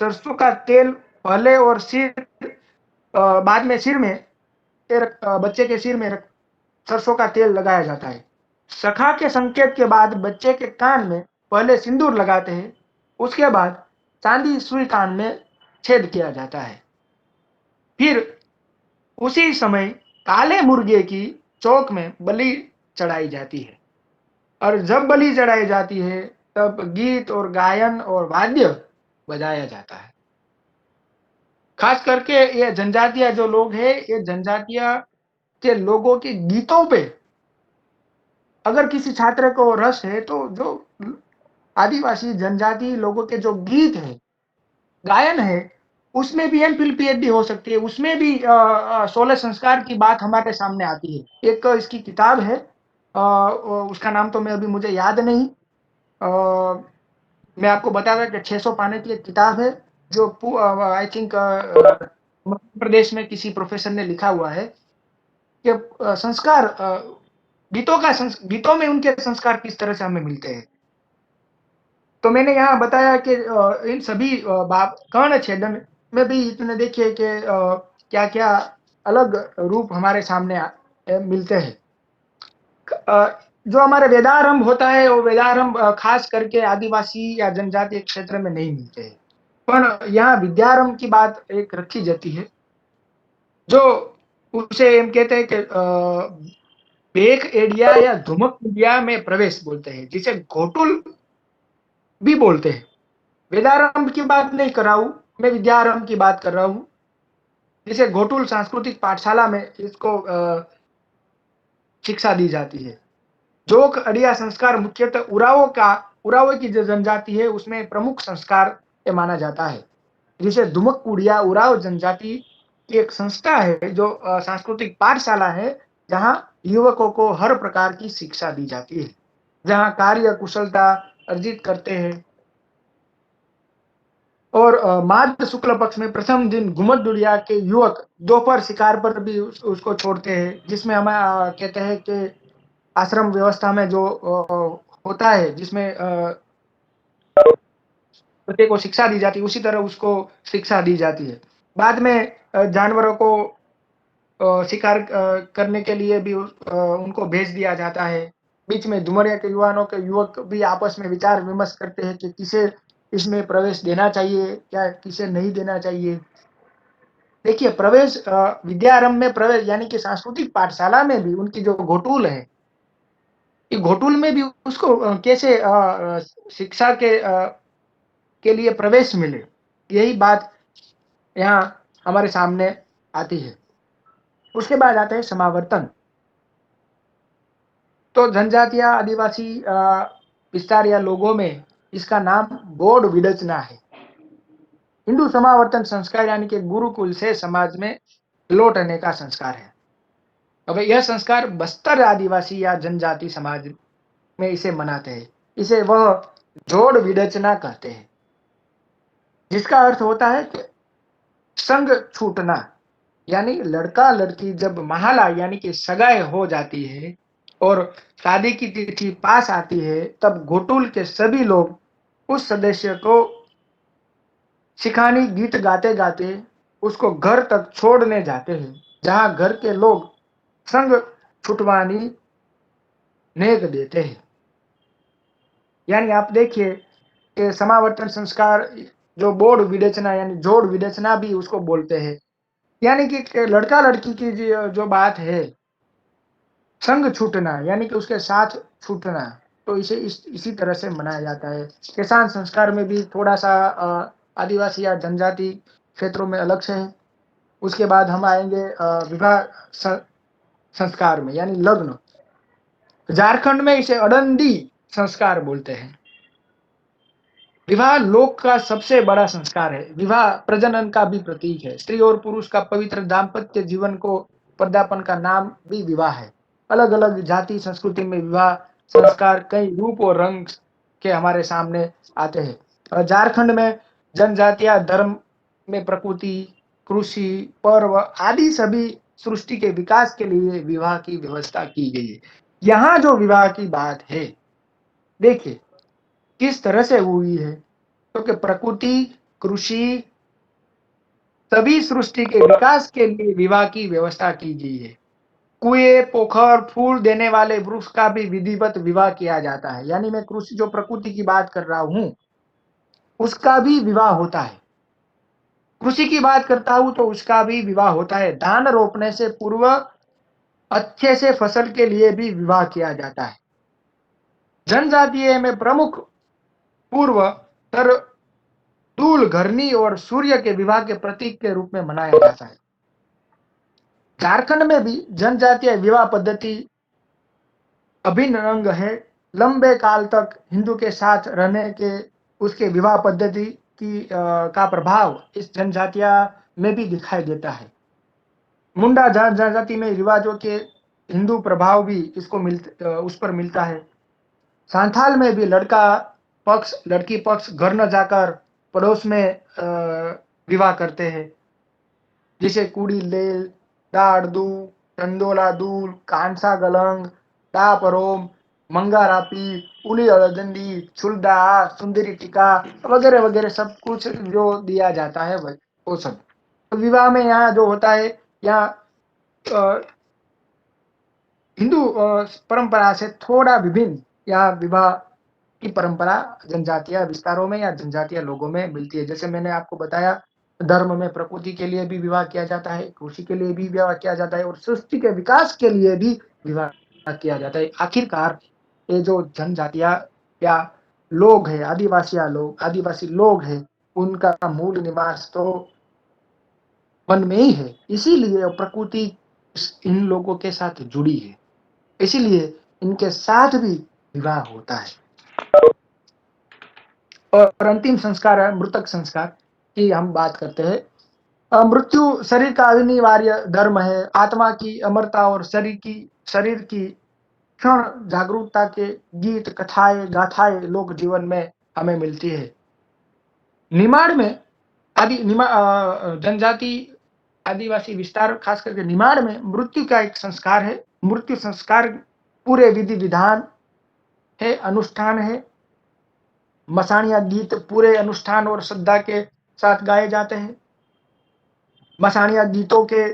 सरसों का तेल पहले और बाद में सिर में बच्चे के सिर में सरसों का तेल लगाया जाता है। सखा के संकेत के बाद बच्चे के कान में पहले सिंदूर लगाते हैं। उसके बाद चांदी सुई कान में छेद किया जाता है। फिर उसी समय काले मुर्गे की चौक में बलि चढ़ाई जाती है और जब बलि चढ़ाई जाती है तब गीत और गायन और वाद्य बजाया जाता है। खास करके ये जनजातीय जो लोग हैं, ये जनजातीय के लोगों के गीतों पे अगर किसी छात्र को रस है तो जो आदिवासी जनजाति लोगों के जो गीत है, गायन है, उसमें भी एमफिल पीएचडी हो सकती है। उसमें भी 16 संस्कार की बात हमारे सामने आती है। एक इसकी किताब है, उसका नाम तो मैं अभी मुझे याद नहीं। मैं आपको बता रहा कि 600 पाने की एक किताब है जो आई थिंक मध्य प्रदेश में किसी प्रोफेसर ने लिखा हुआ है कि संस्कार गीतों में उनके संस्कार किस तरह से हमें मिलते हैं। तो मैंने यहाँ बताया कि इन सभी कर्ण छेदन में भी इतने देखिए कि क्या क्या अलग रूप हमारे सामने मिलते हैं। जो हमारे वेदारंभ होता है वो वेदारंभ खास करके आदिवासी या जनजातीय क्षेत्र में नहीं मिलते हैं, पर यहाँ विद्यारंभ की बात एक रखी जाती है जो उसे हम कहते हैं कि बेक एडिया या धुमक इंडिया में प्रवेश बोलते हैं, जिसे घोटुल भी बोलते हैं। वेदारंभ की बात नहीं कर रहा हूं मैं, विद्यारंभ की बात कर रहा हूं, जिसे घोटुल सांस्कृतिक पाठशाला में इसको शिक्षा दी जाती है। जोक अड़िया संस्कार मुख्यतः उराव की जो जनजाति है उसमें प्रमुख संस्कार माना जाता है, जिसे धुमक कुड़िया उराव जनजाति की एक संस्था है जो सांस्कृतिक पाठशाला है जहां युवकों को हर प्रकार की शिक्षा दी जाती है, जहां कार्य कुशलता अर्जित करते हैं। और माघ शुक्ल पक्ष में प्रथम दिन घुमत दुड़िया के युवक दोपहर शिकार पर भी उसको छोड़ते हैं, जिसमें हम कहते हैं कि आश्रम व्यवस्था में जो होता है जिसमें प्रत्येक को शिक्षा दी जाती है, उसी तरह उसको शिक्षा दी जाती है। बाद में जानवरों को शिकार करने के लिए भी उनको भेज दिया जाता है। बीच में धुमरिया के युवक भी आपस में विचार विमर्श करते हैं कि किसे इसमें प्रवेश देना चाहिए या किसे नहीं देना चाहिए। देखिए, प्रवेश विद्यारंभ में प्रवेश यानी कि सांस्कृतिक पाठशाला में भी उनकी जो घोटुल है कि घोटुल में भी उसको कैसे शिक्षा के लिए प्रवेश मिले, यही बात यहाँ हमारे सामने आती है। उसके बाद आते हैं समावर्तन। तो जनजातीय आदिवासी विस्तार या लोगों में इसका नाम बोध विडचना है। हिंदू समावर्तन संस्कार यानी कि गुरुकुल से समाज में लौटने का संस्कार है। अब यह संस्कार बस्तर आदिवासी या जनजाति समाज में इसे मनाते हैं। इसे वह जोड़ विडचना कहते हैं, जिसका अर्थ होता है कि संग छूटना, यानी लड़का लड़की जब महाला यानी कि सगाई हो जाती है और शादी की तिथि पास आती है, तब घोटुल के सभी लोग उस सदस्य को शिखानी गीत गाते गाते उसको घर तक छोड़ने जाते हैं, जहां घर के लोग संग छुटवानी नेक देते हैं। यानी आप देखिए कि समावर्तन संस्कार जो बोध विडचना यानी जोड़ विडचना भी उसको बोलते हैं, यानी कि लड़का लड़की की जो बात है, संग छूटना यानी कि उसके साथ छूटना, तो इसे इसी तरह से मनाया जाता है। किसान संस्कार में भी थोड़ा सा आदिवासी या जनजाति क्षेत्रों में अलग से है। उसके बाद हम आएंगे विवाह संस्कार में, यानी लग्न। झारखंड में इसे अडंडी संस्कार बोलते हैं। विवाह लोक का सबसे बड़ा संस्कार है। विवाह प्रजनन का भी प्रतीक है। स्त्री और पुरुष का पवित्र दाम्पत्य जीवन को पदार्पण का नाम भी विवाह है। अलग अलग जाति संस्कृति में विवाह संस्कार कई रूप और रंग के हमारे सामने आते हैं। झारखंड में जनजातीय धर्म में प्रकृति, कृषि, पर्व आदि सभी सृष्टि के विकास के लिए विवाह की व्यवस्था की गई है। यहाँ जो विवाह की बात है, देखिए किस तरह से हुई है, क्योंकि प्रकृति, कृषि सभी सृष्टि के विकास के लिए विवाह की व्यवस्था की गई है। कुएं, पोखर, फूल देने वाले वृक्ष का भी विधिवत विवाह किया जाता है। यानी मैं कृषि जो प्रकृति की बात कर रहा हूं, उसका भी विवाह होता है। कृषि की बात करता हूं तो उसका भी विवाह होता है। धान रोपने से पूर्व अच्छे से फसल के लिए भी विवाह किया जाता है। जनजातीय में प्रमुख पूर्व तर दूल, घरनी और सूर्य के विवाह के प्रतीक के रूप में मनाया जाता है। झारखंड में भी जनजातीय विवाह पद्धति अभिन्न अंग है। लंबे काल तक हिंदू के साथ रहने के उसके विवाह पद्धति का प्रभाव इस जनजातीय में भी दिखाई देता है। मुंडा जनजाति में रिवाजों के हिंदू प्रभाव भी उस पर मिलता है। सांथाल में भी लड़का पक्ष लड़की पक्ष घर न जाकर पड़ोस में विवाह करते हैं, जिसे कुड़ी लेल, दाड़दू, चंदोला दूल, कांसा गलंग, दापरोम, मंगारापी, उली अड़दंडी, छुलदा, सुंदरी टीका वगैरह वगैरह सब कुछ जो दिया जाता है वो सब। तो विवाह में यहाँ जो होता है, यहाँ हिंदू परंपरा से थोड़ा विभिन्न यहाँ विवाह की परंपरा जनजातीय विस्तारों में या जनजातीय लोगों में मिलती है। जैसे मैंने आपको बताया, धर्म में प्रकृति के लिए भी विवाह किया जाता है, कृषि के लिए भी विवाह किया जाता है और सृष्टि के विकास के लिए भी विवाह किया जाता है। आखिरकार ये जो जनजातीय या लोग है, आदिवासी लोग है, उनका मूल निवास तो वन में ही है। इसीलिए प्रकृति इन लोगों के साथ जुड़ी है, इसीलिए इनके साथ भी विवाह होता है। और अंतिम संस्कार है मृतक संस्कार की हम बात करते हैं। मृत्यु शरीर का अनिवार्य धर्म है। आत्मा की अमरता और शरीर की क्षण जागरूकता के गीत, कथाएं, गाथाएं लोक जीवन में हमें मिलती है। निमाड़ में जनजाति आदिवासी विस्तार खास करके निमाड़ में मृत्यु का एक संस्कार है। मृत्यु संस्कार पूरे विधि विधान है, अनुष्ठान है। मसाणिया गीत पूरे अनुष्ठान और श्रद्धा के साथ गाए जाते हैं। मसाणिया गीतों के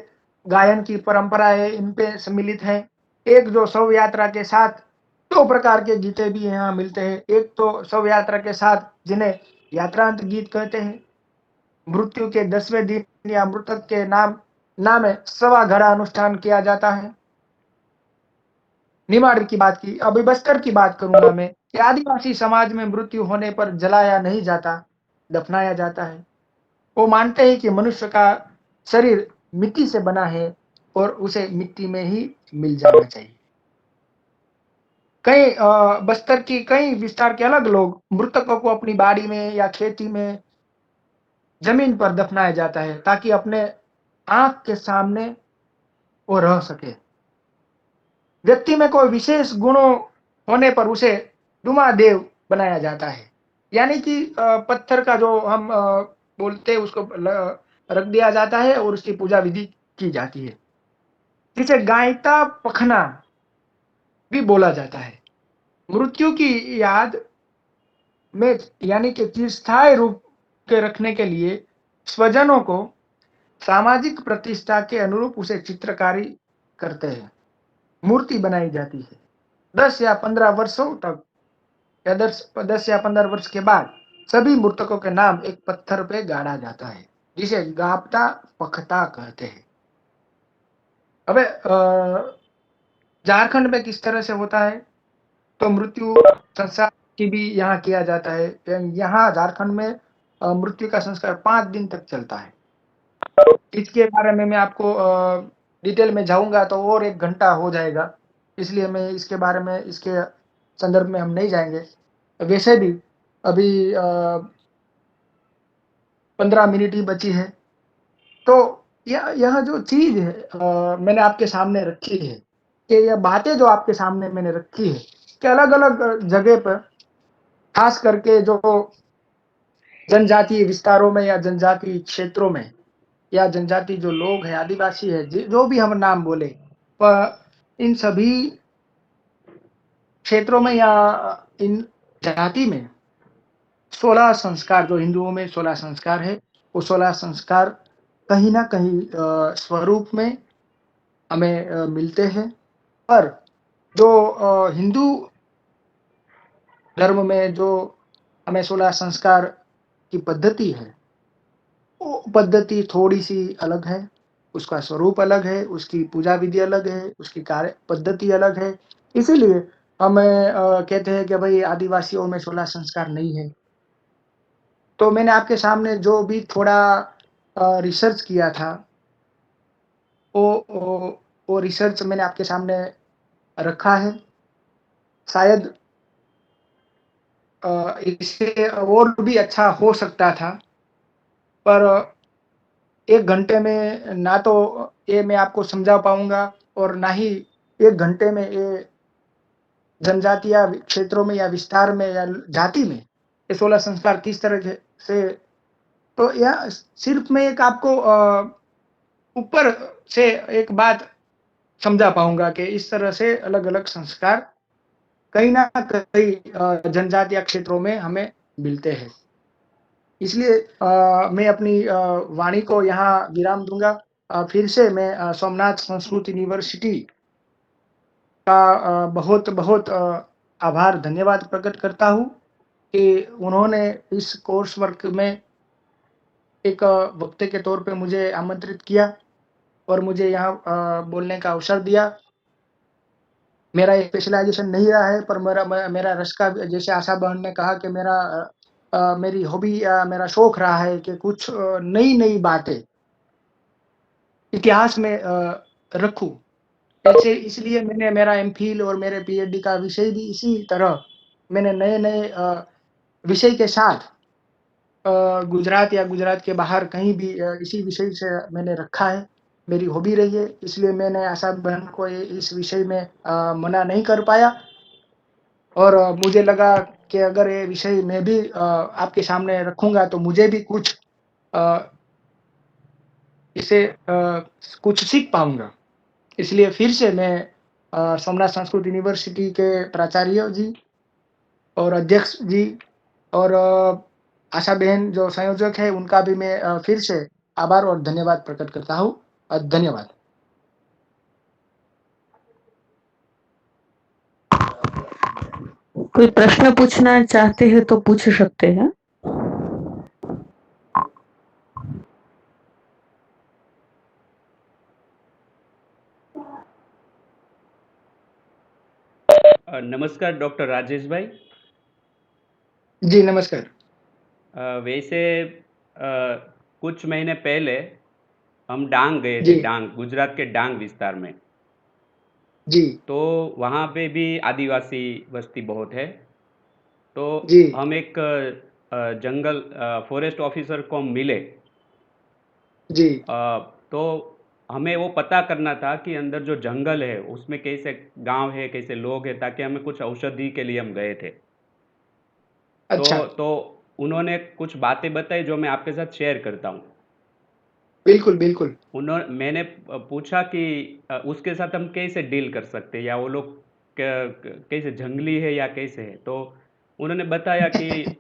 गायन की परंपराएं इन पे सम्मिलित है। एक जो शव यात्रा के साथ दो प्रकार के गीते भी यहाँ मिलते हैं। एक तो शव यात्रा के साथ जिन्हें यात्रांत गीत कहते हैं। मृत्यु के 10वें दिन या मृतक के नाम सवा घड़ा अनुष्ठान किया जाता है। निमाड़ की बात की, अभी बस्तर की बात करूंगा मैं कि आदिवासी समाज में मृत्यु होने पर जलाया नहीं जाता, दफनाया जाता है। वो मानते हैं कि मनुष्य का शरीर मिट्टी से बना है और उसे मिट्टी में ही मिल जाना चाहिए। कई बस्तर की कई विस्तार के अलग लोग मृतकों को अपनी बाड़ी में या खेती में जमीन पर दफनाया जाता है ताकि अपने आंख के सामने वो रह सके। व्यक्ति में कोई विशेष गुणों होने पर उसे दुमा देव बनाया जाता है, यानी कि पत्थर का जो हम बोलते हैं उसको रख दिया जाता है और उसकी पूजा विधि की जाती है, जिसे गायता पखना भी बोला जाता है। मृत्यु की याद में यानी कि चिरस्थायी रूप के रखने के लिए स्वजनों को सामाजिक प्रतिष्ठा के अनुरूप उसे चित्रकारी करते हैं, मूर्ति बनाई जाती है। 10 या 15 वर्षों तक या 10 या 15 वर्ष के बाद सभी मृतकों के नाम एक पत्थर पे गाड़ा जाता है, जिसे गापता पखता कहते हैं। अबे झारखंड में किस तरह से होता है, तो मृत्यु संस्कार की भी यहाँ किया जाता है। यहाँ झारखंड में मृत्यु का संस्कार 5 दिन तक चलता है। इसके बारे में मैं आपको डिटेल में जाऊँगा तो और 1 घंटा हो जाएगा, इसलिए मैं इसके बारे में इसके संदर्भ में हम नहीं जाएँगे। वैसे भी अभी 15 मिनट ही बची है, तो यह जो चीज़ है मैंने आपके सामने रखी है, कि ये बातें जो आपके सामने मैंने रखी है, कि अलग-अलग जगह पर खास करके जो जनजातीय विस्तारों में या जनजातीय क्षेत्रों में या जनजाति जो लोग हैं, आदिवासी है, जो भी हम नाम बोले, इन सभी क्षेत्रों में या इन जाति में 16 संस्कार, जो हिंदुओं में 16 संस्कार है, वो 16 संस्कार कहीं न कहीं स्वरूप में हमें मिलते हैं। पर जो हिंदू धर्म में जो हमें 16 संस्कार की पद्धति है, वो पद्धति थोड़ी-सी अलग है, उसका स्वरूप अलग है, उसकी पूजा विधि अलग है, उसकी कार्य पद्धति अलग है। इसीलिए हमें कहते हैं कि भई आदिवासियों में 16 संस्कार नहीं है। तो मैंने आपके सामने जो भी थोड़ा रिसर्च किया था, वो वो वो रिसर्च मैंने आपके सामने रखा है। शायद इससे और भी अच्छा हो सकता था, पर 1 घंटे में ना तो ये मैं आपको समझा पाऊँगा और ना ही 1 घंटे में ये जनजातीय क्षेत्रों में या विस्तार में या जाति में ये 16 संस्कार किस तरह से, तो यह सिर्फ़ मैं एक आपको ऊपर से एक बात समझा पाऊँगा कि इस तरह से अलग-अलग संस्कार कहीं न कहीं जनजातीय क्षेत्रों में हमें मिलते हैं। इसलिए मैं अपनी वाणी को यहाँ विराम दूँगा। फिर से मैं सोमनाथ संस्कृत यूनिवर्सिटी का बहुत-बहुत आभार, धन्यवाद प्रकट करता हूँ कि उन्होंने इस कोर्स वर्क में एक वक्ता के तौर पे मुझे आमंत्रित किया और मुझे यहाँ बोलने का अवसर दिया। मेरा स्पेशलाइज़ेशन नहीं रहा है, पर मेरा रस का, जैसे आशा बहन ने कहा कि मेरी हॉबी या मेरा शौक रहा है कि कुछ नई-नई बातें इतिहास में रखूँ। ऐसे इसलिए मैंने मेरा एमफ़िल और मेरे पीएचडी का विषय भी इसी तरह मैंने नए-नए विषय के साथ गुजरात या गुजरात के बाहर कहीं भी इसी विषय से मैंने रखा है। मेरी हॉबी रही है, इसलिए मैंने आशा बहन को इस विषय में मना नहीं कर पाया और मुझे लगा कि अगर ये विषय मैं भी आपके सामने रखूँगा तो मुझे भी कुछ अ, इससे कुछ सीख पाऊँगा। इसलिए फिर से मैं सोमनाथ संस्कृत यूनिवर्सिटी के प्राचार्य जी और अध्यक्ष जी और आशा बहन जो संयोजक है, उनका भी मैं फिर से आभार और धन्यवाद प्रकट करता हूँ। धन्यवाद। कोई प्रश्न पूछना चाहते हैं तो पूछ सकते हैं। नमस्कार डॉक्टर राजेश भाई। जी नमस्कार। वैसे कुछ महीने पहले हम डांग गए थे, जी डांग, गुजरात के डांग विस्तार में। जी तो वहाँ पे भी आदिवासी बस्ती बहुत है। तो जी हम एक जंगल फॉरेस्ट ऑफिसर को हम मिले। जी तो हमें वो पता करना था कि अंदर जो जंगल है उसमें कैसे गांव है, कैसे लोग हैं, ताकि हमें कुछ औषधि के लिए हम गए थे। अच्छा। तो उन्होंने कुछ बातें बताई जो मैं आपके साथ शेयर करता हूँ। बिल्कुल बिल्कुल। मैंने पूछा कि उसके साथ हम कैसे डील कर सकते हैं, या वो लोग कैसे जंगली है या कैसे है। तो उन्होंने बताया कि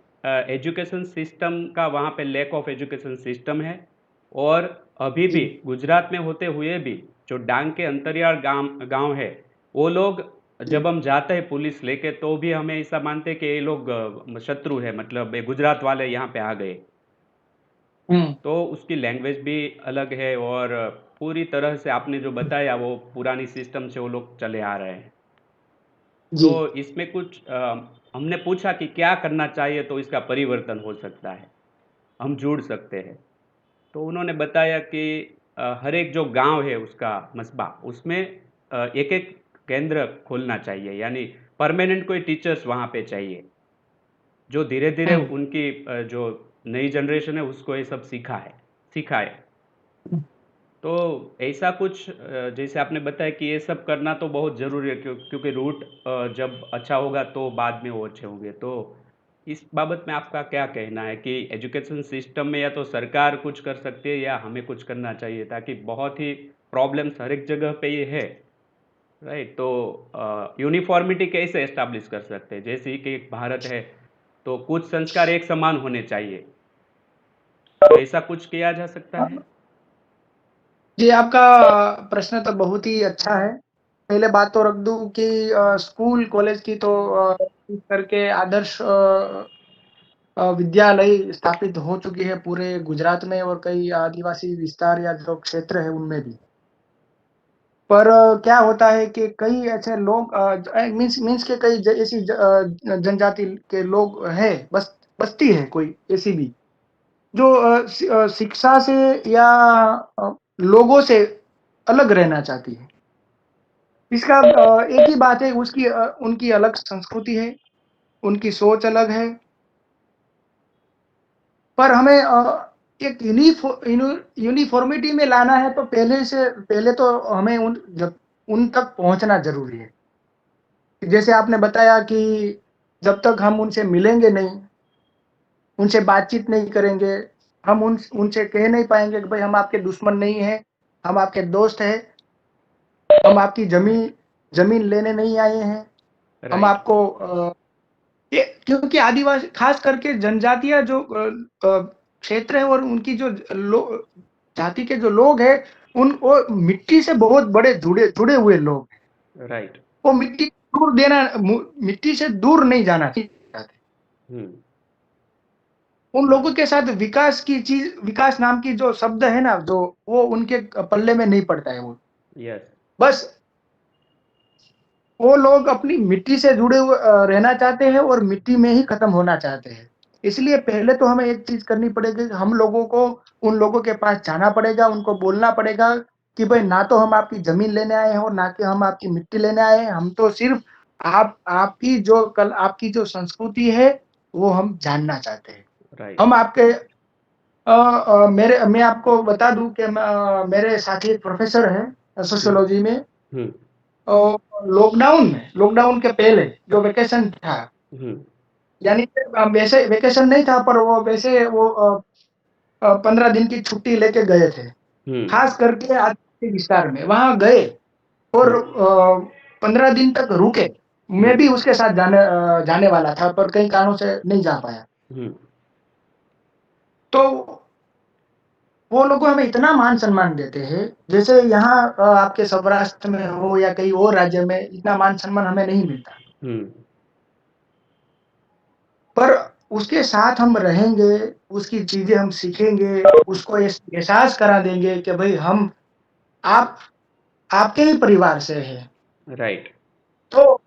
एजुकेशन सिस्टम का वहाँ पे लैक ऑफ एजुकेशन सिस्टम है। और अभी भी जी गुजरात में होते हुए भी जो डांग के अंतरियाल गांव गांव है, वो लोग जी जब हम जाते हैं पुलिस लेके, तो भी हमें ऐसा मानते हैं कि ये लोग शत्रु है, मतलब ये गुजरात वाले यहाँ पे आ गए। हम्म। तो उसकी लैंग्वेज भी अलग है, और पूरी तरह से आपने जो बताया वो पुरानी सिस्टम से वो लोग चले आ रहे हैं। तो जी इसमें कुछ हमने पूछा कि क्या करना चाहिए तो इसका परिवर्तन हो सकता है, हम जुड़ सकते हैं। तो उन्होंने बताया कि हर एक जो गांव है उसका मस्बा, उसमें एक एक केंद्र खोलना चाहिए, यानी परमानेंट कोई टीचर्स वहाँ पे चाहिए, जो धीरे धीरे हम्म। उनकी जो नई जनरेशन है उसको ये सब सिखाए। तो ऐसा कुछ जैसे आपने बताया कि ये सब करना तो बहुत ज़रूरी है, क्योंकि रूट जब अच्छा होगा तो बाद में वो अच्छे होंगे। तो इस बाबत में आपका क्या कहना है कि एजुकेशन सिस्टम में या तो सरकार कुछ कर सकती है या हमें कुछ करना चाहिए, ताकि बहुत ही प्रॉब्लम्स हर एक जगह पे ये है, राइट। तो यूनिफॉर्मिटी कैसे एस्टाब्लिश कर सकते हैं, जैसे कि एक भारत है तो कुछ संस्कार एक समान होने चाहिए, तो ऐसा कुछ किया जा सकता है। जी, आपका प्रश्न तो बहुत ही अच्छा है। पहले बात तो रख दूं कि स्कूल कॉलेज की तो इस करके आदर्श विद्यालय स्थापित हो चुकी है पूरे गुजरात में और कई आदिवासी विस्तार या जो क्षेत्र है उनमें भी। पर क्या होता है कि कई ऐसे लोग मीन्स मीन्स के कई ऐसी जनजाति के लोग हैं, बस्ती है कोई ऐसी भी जो शिक्षा से या लोगों से अलग रहना चाहती है। इसका एक ही बात है, उसकी उनकी अलग संस्कृति है, उनकी सोच अलग है। पर हमें एक यूनिफॉर्मिटी में लाना है तो पहले तो हमें उन तक पहुंचना जरूरी है। जैसे आपने बताया कि जब तक हम उनसे मिलेंगे नहीं, उनसे बातचीत नहीं करेंगे, हम उनसे कह नहीं पाएंगे कि भाई हम आपके दुश्मन नहीं हैं, हम आपके दोस्त हैं, हम आपकी जमीन जमीन लेने नहीं आए हैं, हम राइट। आपको ये क्योंकि आदिवासी खास करके जनजातीय जो क्षेत्र है और उनकी जो जाति के जो लोग हैं, उन वो मिट्टी से बहुत बड़े जुड़े जुड़े हुए लोग हैं। राइट। वो मिट्टी से दूर नहीं जाना चाहते। हम्म। उन लोगों के साथ विकास नाम की जो शब्द है ना, जो वो उनके पल्ले में नहीं पड़ता है। वो यस। बस वो लोग अपनी मिट्टी से जुड़े हुए रहना चाहते हैं और मिट्टी में ही खत्म होना चाहते हैं। इसलिए पहले तो हमें एक चीज करनी पड़ेगी कि हम लोगों को उन लोगों के पास जाना पड़ेगा, उनको बोलना पड़ेगा कि भाई ना तो हम आपकी जमीन लेने आए हैं और ना कि हम आपकी मिट्टी लेने आए हैं, हम तो सिर्फ आपकी जो संस्कृति है वो हम जानना चाहते हैं। राइट। हम आपके मैं आपको बता दूं कि मेरे साथी एक प्रोफेसर है हम्म। सोशियोलॉजी में। हम्म। लॉकडाउन के पहले जो वेकेशन था, हम्म। यानी कि वैसे वेकेशन नहीं था पर वो वैसे वो 15 दिन की छुट्टी लेके गए थे, हम्म। खास करके आदिवासी विस्तार में वहां गए और हम्म। 15 दिन तक रुके। मैं हम्म। भी उसके साथ जाने वाला था पर कई कारणों से नहीं जा पाया। हम्म। तो वो लोग हमें इतना मान सम्मान देते हैं, जैसे यहाँ आपके सौराष्ट्र में हो या कहीं और राज्य में इतना मान सम्मान हमें नहीं मिलता। हम्म। पर उसके साथ हम रहेंगे, उसकी चीजें हम सीखेंगे, उसको एहसास करा देंगे कि भाई हम आप आपके ही परिवार से हैं। राइट। तो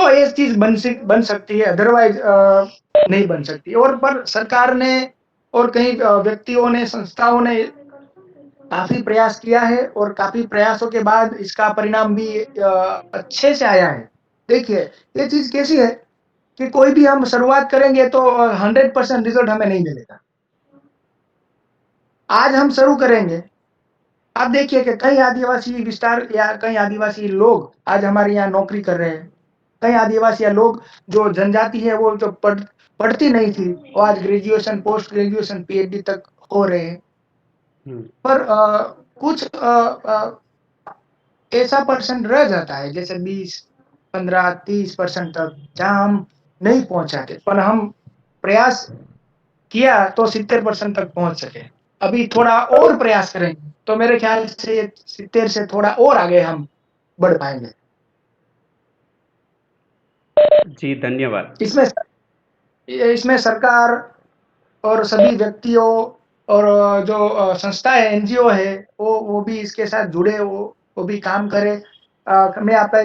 तो ये चीज बन सकती है, अदरवाइज नहीं बन सकती। और पर सरकार ने और कई व्यक्तियों ने, संस्थाओं ने काफी प्रयास किया है और काफी प्रयासों के बाद इसका परिणाम भी अच्छे से आया है। देखिए, ये चीज कैसी है कि कोई भी हम शुरुआत करेंगे तो 100% रिजल्ट हमें नहीं मिलेगा। आज हम शुरू करेंगे, आप देखिए कि कई आदिवासी विस्तार या कई आदिवासी लोग आज हमारे यहाँ नौकरी कर रहे हैं। कई आदिवासी लोग जो जनजाति है, वो जो पढ़ती नहीं थी, वो आज ग्रेजुएशन, पोस्ट ग्रेजुएशन, पीएचडी तक हो रहे हैं। पर कुछ ऐसा परसेंट रह जाता है, जैसे 20, 15, 30% तक, जहाँ हम नहीं पहुंचाते, पर हम प्रयास किया तो 70% तक पहुंच सके। अभी थोड़ा और प्रयास करेंगे तो मेरे ख्याल से 70 से थोड़ा और आगे हम बढ़ पाएंगे। जी, धन्यवाद। इसमें सरकार और सभी व्यक्तियों और जो संस्था है, एनजीओ है, वो भी इसके साथ जुड़े, वो भी काम करे। मैं आपका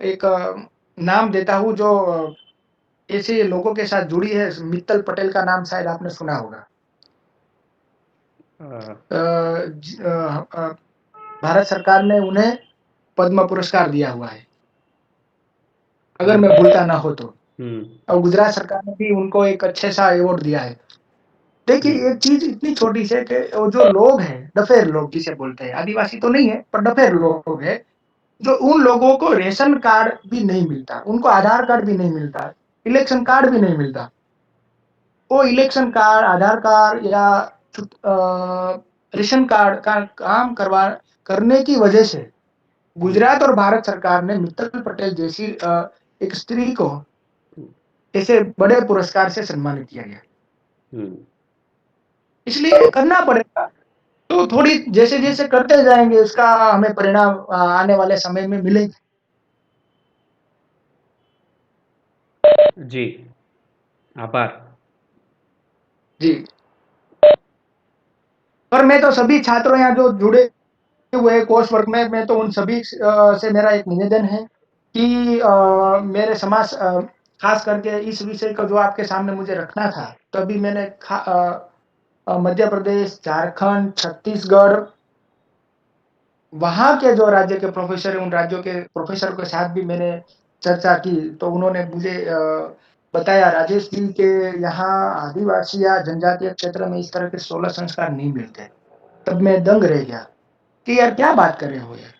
एक नाम देता हूँ जो ऐसे लोगों के साथ जुड़ी है। मित्तल पटेल का नाम शायद आपने सुना होगा। भारत सरकार ने उन्हें पद्म पुरस्कार दिया हुआ है, अगर मैं भूलता ना हो तो। और गुजरात सरकार ने भी उनको एक अच्छे सा अवार्ड दिया है। देखिए, एक चीज इतनी छोटी सी है कि वो जो लोग हैं, डफेर लोग जिसे बोलते हैं, आदिवासी तो नहीं है पर डफेर लोग हैं, जो उन लोगों को रेशन कार्ड भी नहीं मिलता, उनको आधार कार्ड भी नहीं मिलता, इलेक्शन कार्ड भी नहीं मिलता। वो इलेक्शन कार्ड, आधार कार्ड या रेशन कार्ड का काम करने की वजह से गुजरात और भारत सरकार ने मित्तल पटेल जैसी एक स्त्री को ऐसे बड़े पुरस्कार से सम्मानित किया गया। इसलिए करना पड़ेगा। तो थोड़ी जैसे जैसे करते जाएंगे, उसका हमें परिणाम आने वाले समय में मिलेंगे। जी, आभार। जी। और मैं तो सभी छात्रों यहाँ जो जुड़े हुए कोर्स वर्क में, मैं तो उन सभी से मेरा एक निवेदन है कि मेरे समाज, खास करके इस विषय को जो आपके सामने मुझे रखना था, तभी मैंने मध्य प्रदेश, झारखंड, छत्तीसगढ़, वहाँ के जो राज्य के प्रोफेसर हैं, उन राज्यों के प्रोफेसर के साथ भी मैंने चर्चा की। तो उन्होंने मुझे बताया, राजेश जी, के यहाँ आदिवासी या जनजातीय क्षेत्र में इस तरह के 16 संस्कार नहीं मिलते। तब मैं दंग रह गया कि यार क्या बात कर रहे हो यार,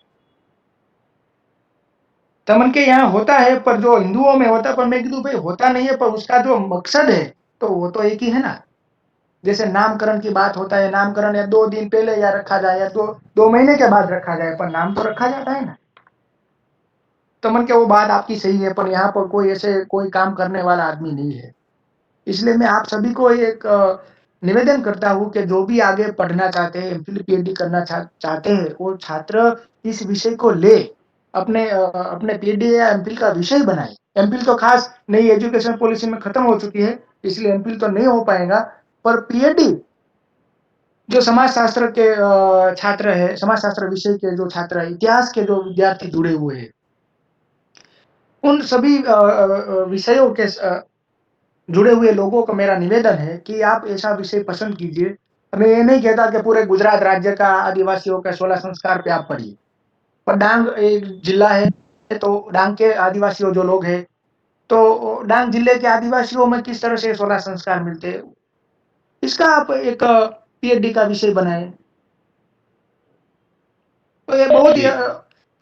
तमन के यहाँ होता है पर जो हिंदुओं में होता है, पर मैं कीधु भाई होता नहीं है, पर उसका जो मकसद है तो वो तो एक ही है ना। जैसे नामकरण की बात होता है, नामकरण या 2 दिन पहले या रखा जाए या 2 महीने के बाद रखा जाए, पर नाम तो रखा जाता है ना। तो मन के वो बात आपकी सही है, पर यहाँ पर कोई ऐसे कोई काम करने वाला आदमी नहीं है। इसलिए मैं आप सभी को एक निवेदन करता हूँ कि जो भी आगे पढ़ना चाहते हैं, एमफिल पीएचडी करना चाहते हैं, वो छात्र इस विषय को ले अपने पीएचडी या एमफिल का विषय बनाए। एमफिल तो खास नई एजुकेशन पॉलिसी में खत्म हो चुकी है, इसलिए एमफिल तो नहीं हो पाएगा, पर पीएचडी जो समाजशास्त्र के छात्र है, समाजशास्त्र विषय के जो छात्र है, इतिहास के जो विद्यार्थी जुड़े हुए हैं, उन सभी विषयों के जुड़े हुए लोगों को मेरा निवेदन है कि आप ऐसा विषय पसंद कीजिए। मैं ये नहीं कहता कि पूरे गुजरात राज्य का आदिवासियों के 16 संस्कार पे आप पढ़िए, पर डांग एक जिला है, तो डांग के आदिवासियों जो लोग हैं, तो डांग जिले के आदिवासियों में किस तरह से 16 संस्कार मिलते हैं, इसका आप एक पीएचडी का विषय बनाएं। तो ये बहुत ही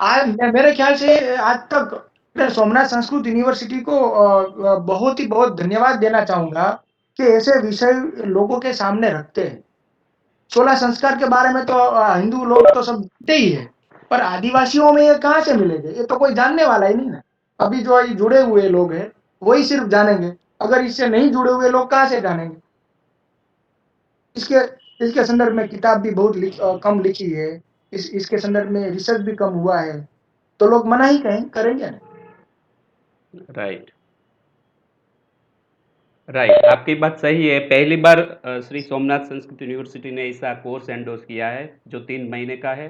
आज मेरे ख्याल से आज तक मैं सोमनाथ संस्कृत यूनिवर्सिटी को बहुत धन्यवाद देना चाहूंगा कि ऐसे विषय लोगों के सामने रखते हैं। 16 संस्कार के बारे में तो हिंदू लोग तो सब जानते ही है, पर आदिवासियों में ये कहाँ से मिलेंगे, ये तो कोई जानने वाला ही नहीं ना। अभी जो जुड़े हुए लोग हैं वही सिर्फ जानेंगे, अगर इससे नहीं जुड़े हुए लोग कहाँ से जानेंगे। इसके इसके संदर्भ में किताब भी बहुत कम लिखी है, इसके संदर्भ में रिसर्च भी कम हुआ है, तो लोग मना ही करेंगे ना। राइट, राइट, आपकी बात सही है। पहली बार श्री सोमनाथ संस्कृत यूनिवर्सिटी ने ऐसा कोर्स एंडोर्स किया है जो 3 महीने का है,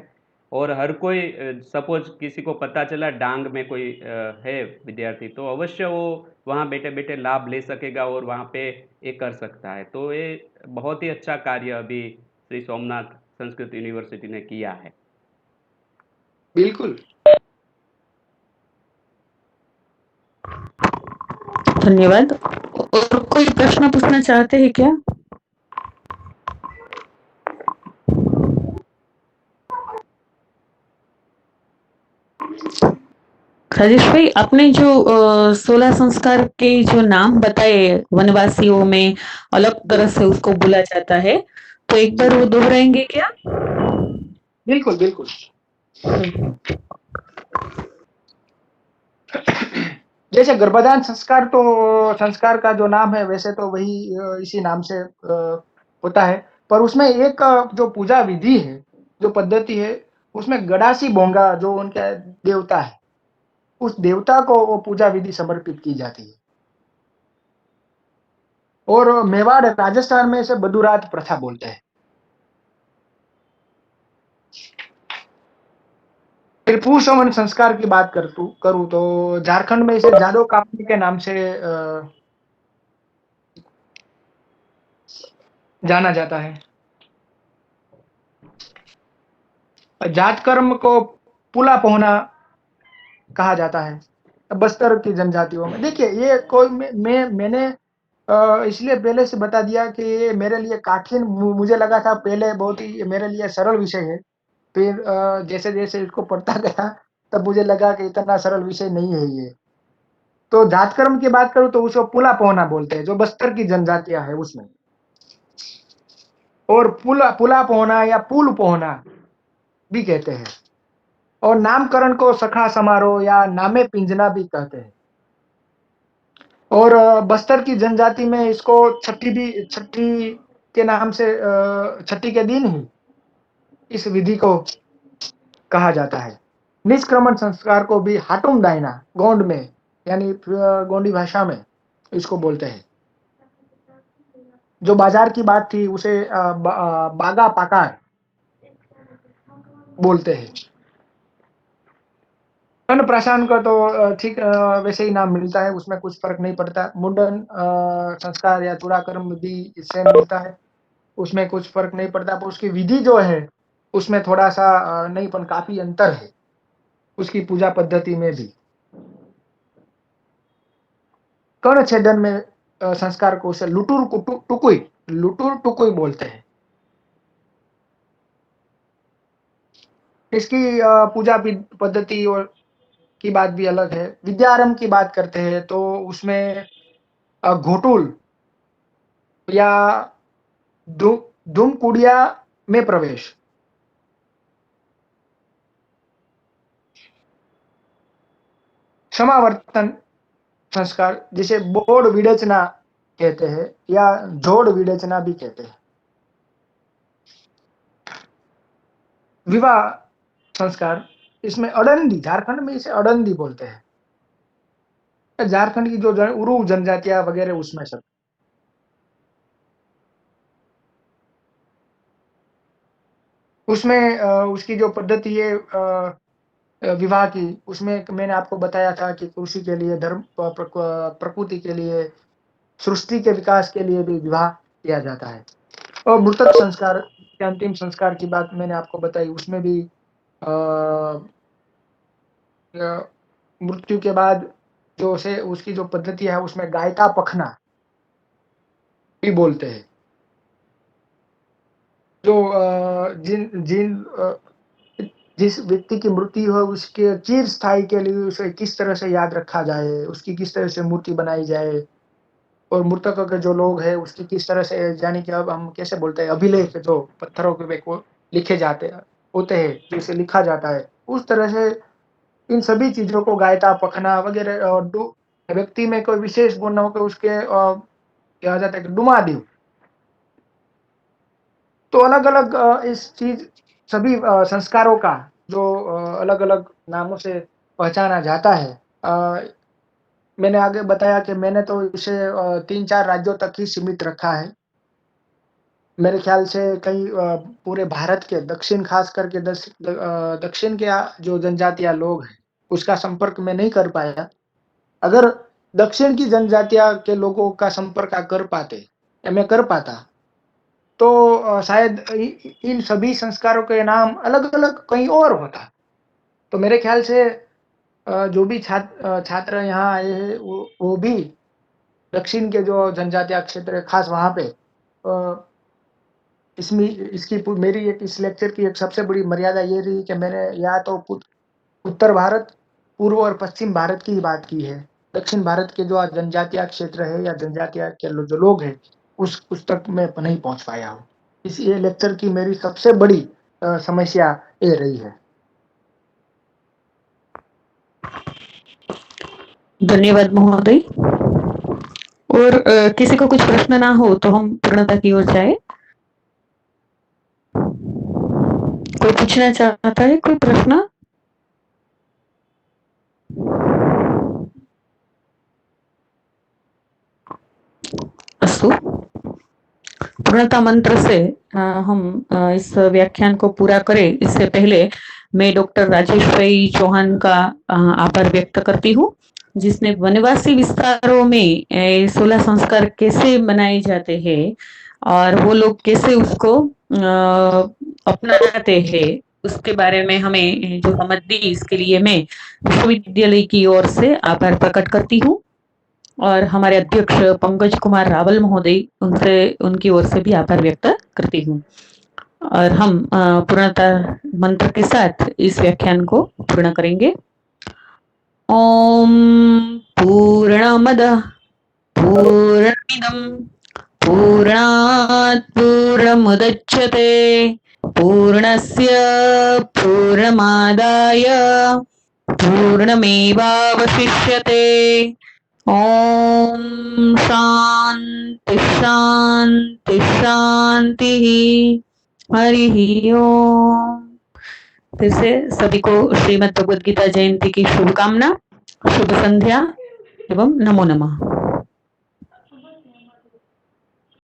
और हर कोई सपोज किसी को पता चला डांग में कोई है विद्यार्थी, तो अवश्य वो वहाँ बैठे-बैठे लाभ ले सकेगा और वहाँ पे ये कर सकता है। तो ये बहुत ही अच्छा कार्य अभी श्री सोमनाथ संस्कृत यूनिवर्सिटी ने किया है। बिल्कुल। धन्यवाद। और कोई प्रश्न पूछना चाहते हैं क्या? राजेश भाई, आपने जो 16 संस्कार के जो नाम बताए वनवासियों में अलग तरह से उसको बोला जाता है, तो एक बार वो दोहराएंगे क्या? बिल्कुल, बिल्कुल। जैसे गर्भाधान संस्कार, तो संस्कार का जो नाम है वैसे तो वही इसी नाम से होता है, पर उसमें एक जो पूजा विधि है, जो पद्धति है, उसमें गडासी बोंगा जो उनका देवता है, उस देवता को वो पूजा विधि समर्पित की जाती है। और मेवाड़ राजस्थान में इसे बदुरात प्रथा बोलते हैं। फिर पुंसवन संस्कार की बात करूँ तो झारखंड में इसे जादव कापनी के नाम से जाना जाता है। जात कर्म को पुला पोहना कहा जाता है बस्तर की जनजातियों में। देखिए, ये कोई मैंने इसलिए पहले से बता दिया कि ये मेरे लिए कठिन, मुझे लगा था पहले बहुत ही मेरे लिए सरल विषय है। फिर जैसे-जैसे इसको पढ़ता गया तब मुझे लगा कि इतना सरल विषय नहीं है ये। तो जात कर्म की बात करूँ तो उसको पुला पोहना बोलते हैं, जो बस्तर की जनजातियाँ हैं उसमें। और पुला पुला पोहना या पुल पोहना भी कहते हैं। और नामकरण को सखा समारोह या नामे पिंजना भी कहते हैं। और बस्तर की जनजाति में इसको छठी के नाम से छठी के दिन ही इस विधि को कहा जाता है। निष्क्रमण संस्कार को भी हाटुम दायना गोंड में, यानी गोंडी भाषा में इसको बोलते हैं। जो बाजार की बात थी उसे बागा पाकार बोलते हैं। अन्नप्राशन का तो ठीक वैसे ही नाम मिलता है, उसमें कुछ फर्क नहीं पड़ता। मुंडन संस्कार या चूड़ाकर्म भी इससे मिलता है, उसमें कुछ फर्क नहीं पड़ता, पर उसकी विधि जो है उसमें थोड़ा सा नहीं, पर काफी अंतर है उसकी पूजा पद्धति में भी। कर्ण छेदन में संस्कार को उसे लुटुर टुकुई बोलते हैं। इसकी पूजा पद्धति और की बात भी अलग है। विद्यारंभ की बात करते हैं तो उसमें घोटुल या धूम कुड़िया में प्रवेश, समावर्तन संस्कार जिसे बोर्ड विडेचना कहते हैं या जोड़ विडेचना भी कहते हैं। विवाह संस्कार, इसमें अडंदी, झारखंड में इसे अडंदी बोलते हैं। झारखंड की जो उरू जनजातियां वगैरह उसमें सब। उसमें उसकी जो पद्धति है विवाह की, उसमें मैंने आपको बताया था कि कृषि के लिए, धर्म, प्रकृति के लिए, सृष्टि के विकास के लिए भी विवाह किया जाता है। और मृतक संस्कार के अंतिम संस्कार की बात मैंने आपको बताई, उसमें भी मृत्यु के बाद जो से उसकी जो पद्धति है उसमें गायका पखना भी बोलते हैं। जो जिस व्यक्ति की मृत्यु हो उसके चिर स्थायी के लिए उसे किस तरह से याद रखा जाए, उसकी किस तरह से मूर्ति बनाई जाए, और मृतक के जो लोग हैं उसकी किस तरह से, यानी कि अब हम कैसे बोलते हैं, अभिलेख जो पत्थरों पे को लिखे जाते होते हैं, जिसे लिखा जाता है, उस तरह से इन सभी चीजों को गायता पखना वगैरह। और व्यक्ति में कोई विशेष गुण हो तो उसके क्या जाता है डुमा दी। तो अलग अलग इस चीज सभी संस्कारों का जो अलग अलग नामों से पहचाना जाता है। मैंने आगे बताया कि मैंने तो इसे 3-4 राज्यों तक ही सीमित रखा है। मेरे ख्याल से कई पूरे भारत के दक्षिण खास करके दक्षिण के जो जनजातियां लोग हैं उसका संपर्क मैं नहीं कर पाया। अगर दक्षिण की जनजातियां के लोगों का संपर्क कर पाते या मैं कर पाता तो शायद इन सभी संस्कारों के नाम अलग-अलग कहीं और होता। तो मेरे ख्याल से जो भी छात्र यहाँ आए हैं वो भी दक्षिण के जो जनजातीय क्षेत्र है खास वहाँ पे इसमें मेरी एक इस लेक्चर की एक सबसे बड़ी मर्यादा ये रही कि मैंने या तो उत्तर भारत, पूर्व और पश्चिम भारत की ही बात की है। दक्षिण भारत के जो जनजातीय क्षेत्र है या जनजातीय के जो लोग हैं उस तक मैं नहीं पहुंच पाया हूँ। ये लेक्चर की मेरी सबसे बड़ी समस्या ये रही है। धन्यवाद महोदय। और किसी को कुछ प्रश्न ना हो तो हम पूर्णता की ओर जाए। कोई पूछना चाहता है कोई प्रश्न? अस्तु, पूर्णता मंत्र से हम इस व्याख्यान को पूरा करें इससे पहले मैं डॉक्टर राजेश भाई चौहान का आभार व्यक्त करती हूँ जिसने वनवासी विस्तारों में 16 संस्कार कैसे मनाए जाते हैं और वो लोग कैसे उसको अपनाते हैं उसके बारे में हमें जो समझ दी इसके लिए मैं विश्वविद्यालय की ओर से आभार प्रकट करती हूँ और हमारे अध्यक्ष पंकज कुमार रावल महोदय उनसे उनकी ओर से भी आभार व्यक्त करती हूँ और हम पूर्णतः मंत्र के साथ इस व्याख्यान को पूर्ण करेंगे। ओम पूर्णमदः पूर्णमिदं पूर्णात् पूर्णमुदच्यते पूर्णस्य पूर्णमादाय पूर्णमेवावशिष्यते। ओम शांति शांति शांति। हरि ओम। फिर से सभी को श्रीमद् भगवद गीता जयंती की शुभकामना, शुभ संध्या एवं नमो नमः।